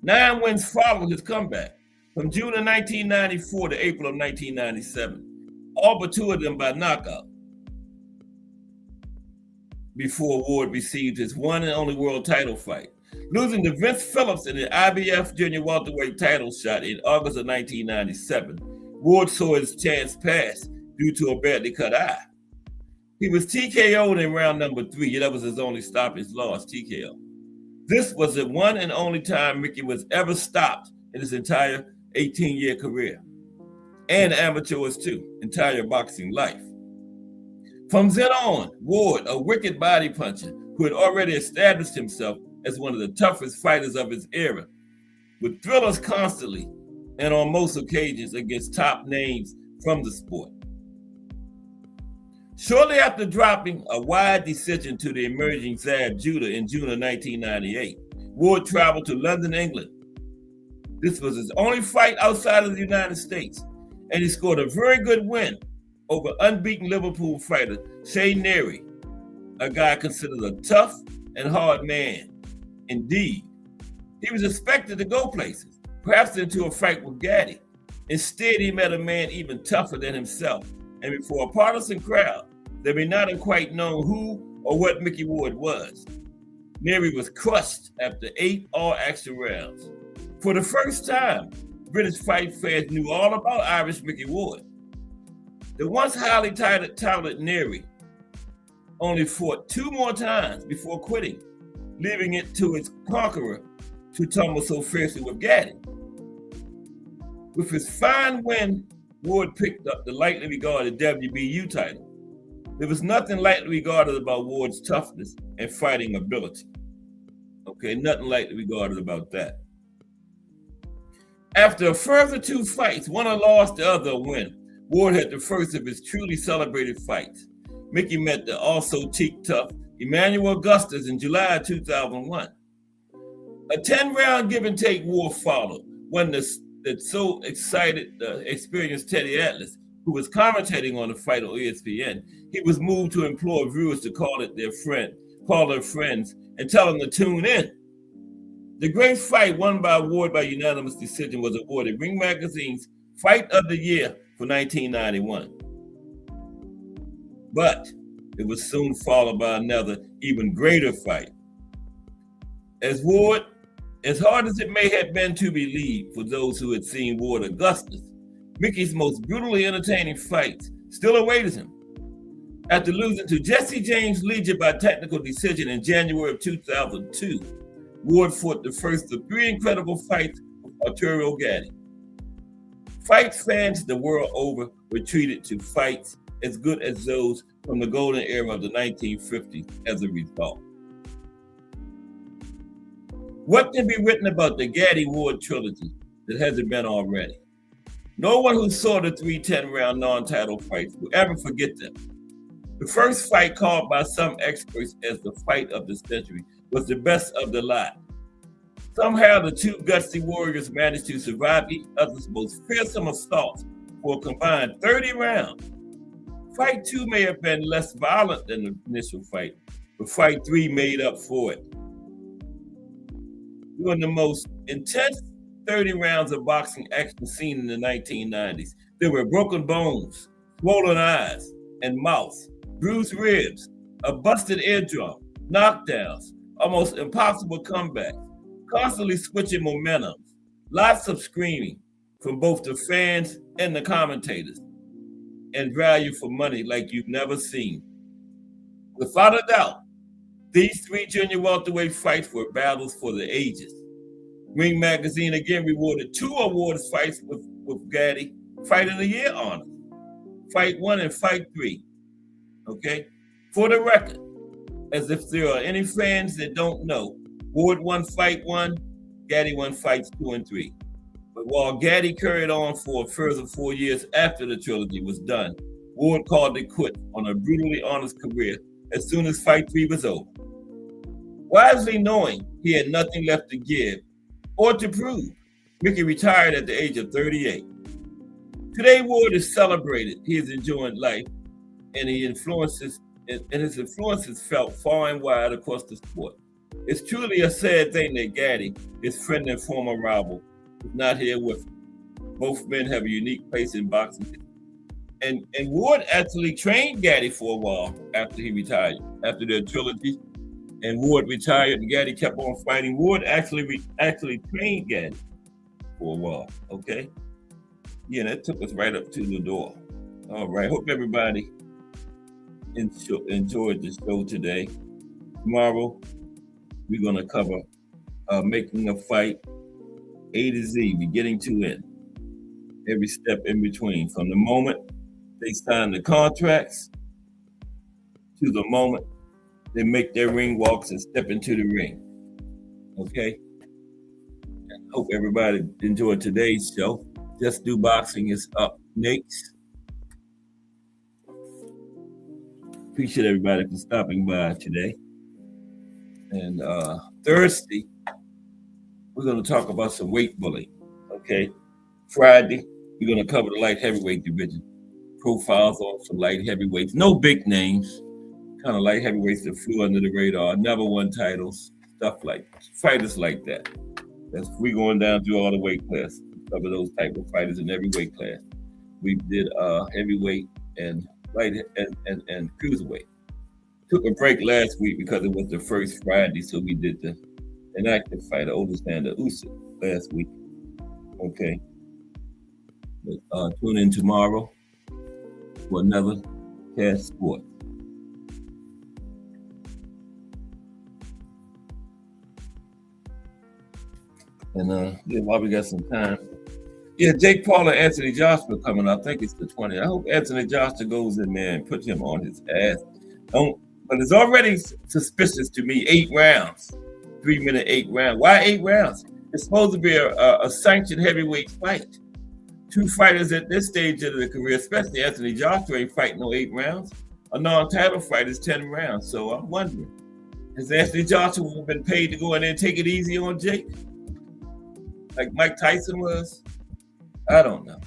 Speaker 4: 9 wins followed his comeback, from June of 1994 to April of 1997, all but 2 of them by knockout, before Ward received his one and only world title fight, losing to Vince Phillips in the IBF junior welterweight title shot in August of 1997. Ward saw his chance pass due to a badly cut eye. He was TKO'd in round number 3. That was his only stoppage loss, TKO. This was the one and only time Mickey was ever stopped in his entire 18-year career, and amateurs too, entire boxing life. From then on, Ward, a wicked body puncher who had already established himself as one of the toughest fighters of his era, would thrill us constantly and on most occasions against top names from the sport. Shortly after dropping a wide decision to the emerging Zab Judah in June of 1998, Ward traveled to London, England. This was his only fight outside of the United States, and he scored a very good win over unbeaten Liverpool fighter Shane Neary, a guy considered a tough and hard man. Indeed, he was expected to go places, perhaps into a fight with Gaddy. Instead, he met a man even tougher than himself, and before a partisan crowd that may not have quite known who or what Mickey Ward was. Neary was crushed after 8 all-action rounds. For the first time, British fight fans knew all about Irish Mickey Ward. The once highly touted Neary only fought 2 more times before quitting, leaving it to its conqueror to tumble so fiercely with Gaddy. With his fine win, Ward picked up the lightly regarded WBU title. There was nothing lightly regarded about Ward's toughness and fighting ability. Okay, nothing lightly regarded about that. After a further 2 fights, one a loss, the other a win, Ward had the first of his truly celebrated fights. Mickey met the also cheek tough Emmanuel Augustus in July of 2001. A 10-round give and take war followed, one that so excited the experienced Teddy Atlas, who was commentating on the fight on ESPN. He was moved to implore viewers to call their friends, and tell them to tune in. The great fight won by Ward by unanimous decision was awarded Ring Magazine's Fight of the Year for 1991. But it was soon followed by another, even greater fight. As hard as it may have been to believe for those who had seen Ward Augustus, Mickey's most brutally entertaining fights still awaited him. After losing to Jesse James Legion by technical decision in January of 2002, Ward fought the first of 3 incredible fights with Arturo Gaddy. Fight fans the world over were treated to fights as good as those from the golden era of the 1950s as a result. What can be written about the Gaddy-Ward trilogy that hasn't been already? No one who saw the 3 10-round non-title fights will ever forget them. The first fight, called by some experts as the fight of the century, was the best of the lot. Somehow the 2 gutsy warriors managed to survive each other's most fearsome assaults for a combined 30 rounds. Fight 2 may have been less violent than the initial fight, but fight 3 made up for it. During the most intense 30 rounds of boxing action seen in the 1990s, there were broken bones, swollen eyes and mouths, bruised ribs, a busted eardrum, knockdowns, almost impossible comebacks, constantly switching momentum, lots of screaming from both the fans and the commentators, and value for money like you've never seen. Without a doubt, these 3 junior welterweight fights were battles for the ages. Ring Magazine again rewarded 2 awards fights with Gaddy, Fight of the Year honors, Fight 1 and Fight 3. Okay? For the record, as if there are any fans that don't know, Ward won fight 1, Gaddy won fights 2 and 3. But while Gaddy carried on for a further 4 years after the trilogy was done, Ward called it quits on a brutally honest career as soon as fight 3 was over. Wisely knowing he had nothing left to give or to prove, Mickey retired at the age of 38. Today, Ward is celebrated. He is enjoying life, and his influences felt far and wide across the sport. It's truly a sad thing that Gaddy, his friend and former rival, is not here with him. Both men have a unique place in boxing. And Ward actually trained Gaddy for a while after he retired, after their trilogy. And Ward retired, and Gaddy kept on fighting. Ward actually trained Gaddy for a while. Okay, yeah, that took us right up to the door. All right, hope everybody enjoyed the show today. Tomorrow, we're gonna cover making a fight A to Z, beginning to end. Every step in between, from the moment they sign the contracts to the moment they make their ring walks and step into the ring. Okay? Hope everybody enjoyed today's show. Just Do Boxing is up next. Appreciate everybody for stopping by today. And Thursday, we're going to talk about some weight bullying. Okay? Friday, we're going to cover the light heavyweight division. Profiles on some light heavyweights. No big names. Kind of light heavyweights that flew under the radar, never won titles, stuff like fighters like that. That's we going down through all the weight classes. Cover those type of fighters in every weight class. We did heavyweight and light and cruiserweight. Took a break last week because it was the first Friday, so we did the inactive fighter, Alexander Usyk, last week. Okay. But, tune in tomorrow for another Cash Sports. And while we got some time, Jake Paul and Anthony Joshua coming up. I think it's the 20th. I hope Anthony Joshua goes in there and puts him on his ass. But it's already suspicious to me. 8 rounds, 3 minute 8 rounds. Why 8 rounds? It's supposed to be a sanctioned heavyweight fight. 2 fighters at this stage of their career, especially Anthony Joshua, ain't fighting no 8 rounds. A non-title fight is 10 rounds. So I'm wondering, has Anthony Joshua been paid to go in there and take it easy on Jake? Like Mike Tyson was? I don't know.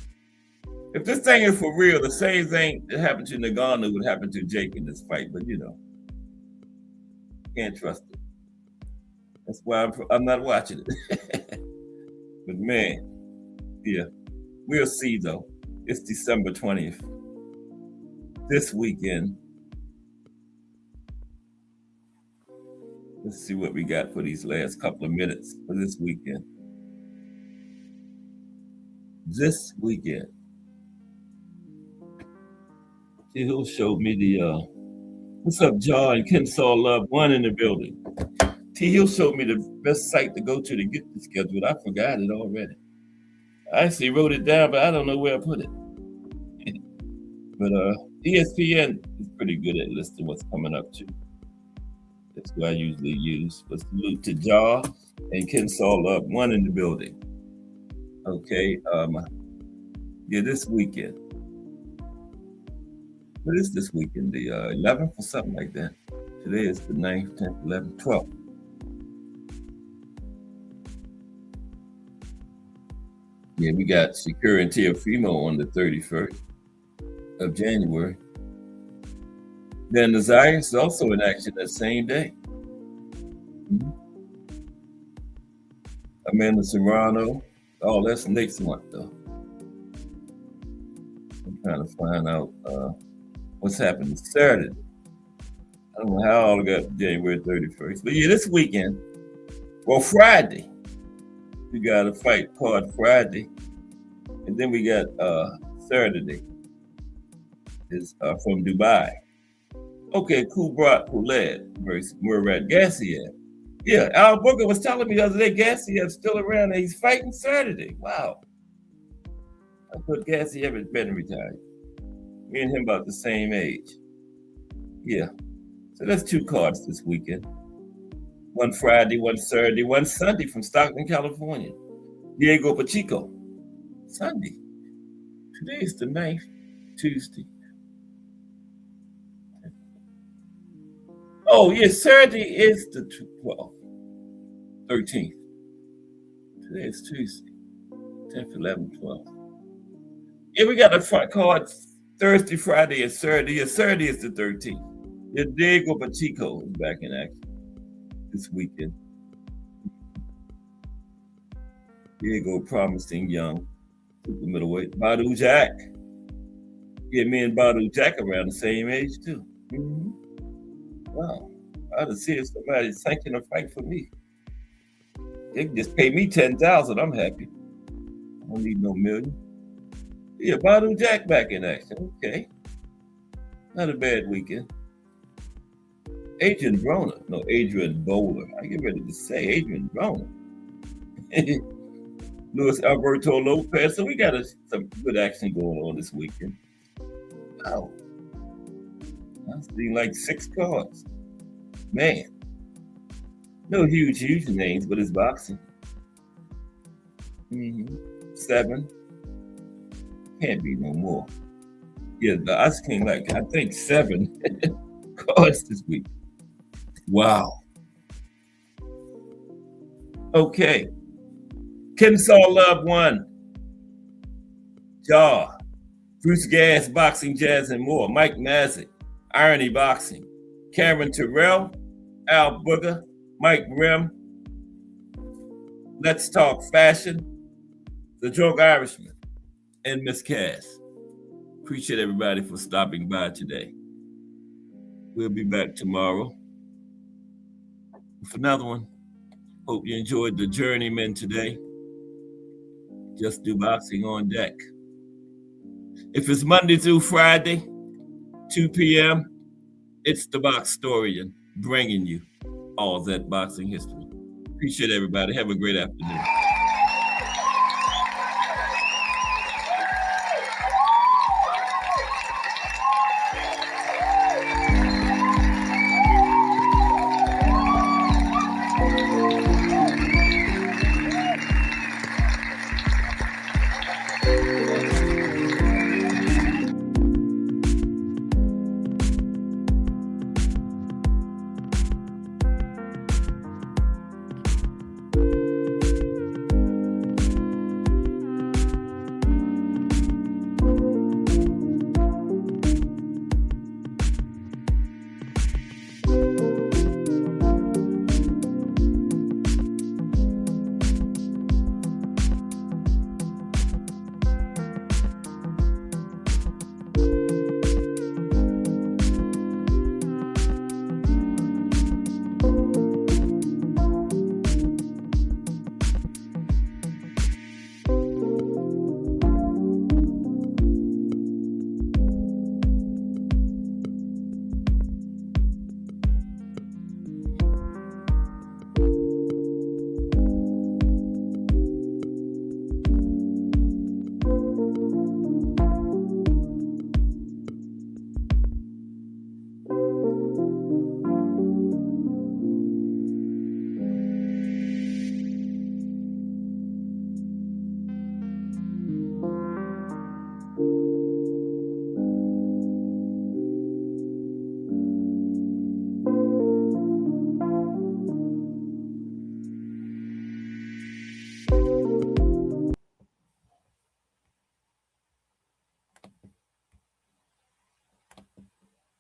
Speaker 4: If this thing is for real, the same thing that happened to Nagano would happen to Jake in this fight, but can't trust it. That's why I'm not watching it. But man, we'll see though. It's December 20th. This weekend. Let's see what we got for these last couple of minutes for this weekend. This weekend, T. Hill showed me the what's up, Jaw and Ken Saw Love 1 in the building. T. Hill showed me the best site to go to get the schedule. I forgot it already. I actually wrote it down, but I don't know where I put it. But ESPN is pretty good at listing what's coming up too. That's what I usually use. But salute to Jaw and Ken Saw Love 1 in the building. Okay, this weekend. What is this weekend? The 11th or something like that. Today is the 9th, 10th, 11th, 12th. Yeah, we got Shakur and Teofimo on the 31st of January. Then the Zayas is also in action that same day. Amanda Serrano. Oh, that's next month, though. I'm trying to find out what's happening Saturday. I don't know how all got January 31st. But this weekend, Friday, we got a fight called Friday. And then we got Saturday is from Dubai. Okay, Kubrat Pulev versus Murat Gassiev. Yeah, Al Booker was telling me the other day Gassiev's still around and he's fighting Saturday. Wow. I thought Gassiev had been retired. Me and him about the same age. Yeah, So that's 2 cards this weekend. One Friday, one Saturday, one Sunday from Stockton, California. Diego Pacheco. Sunday. Today is the 9th, Tuesday. Oh, yeah, Saturday is the 12th, 13th. Today is Tuesday, 10th, 11th, 12th. Yeah, we got the front cards Thursday, Friday, and Saturday. Yeah, Saturday is the 13th. Yeah, Diego Pacheco is back in action this weekend. Diego, promising young super middleweight. Badu Jack. Yeah, me and Badu Jack around the same age, too. Mm-hmm. Wow. I'd have seen somebody sanction a fight for me. They can just pay me $10,000. I'm happy. I don't need no million. Yeah, Badu Jack back in action. Okay. Not a bad weekend. Adrian Broner. No, Adrian Bowler. I get ready to say Adrian Broner. Luis Alberto Lopez. So we got some good action going on this weekend. Wow. I've seen like 6 cards. Man. No huge names, but it's boxing. 7. Can't be no more. Yeah, I came like, I think 7 cards this week. Wow. Okay. Kensaw Love 1. Jaw. Bruce Gas, Boxing, Jazz, and more. Mike Mazik, Irony Boxing. Cameron Terrell, Al Booger, Mike Grimm. Let's Talk Fashion. The Drunk Irishman. And Miss Cass. Appreciate everybody for stopping by today. We'll be back tomorrow with another one. Hope you enjoyed the Journeymen today. Just Do Boxing on deck. If it's Monday through Friday, 2 p.m., it's the Boxtorian bringing you all that boxing history. Appreciate everybody. Have a great afternoon.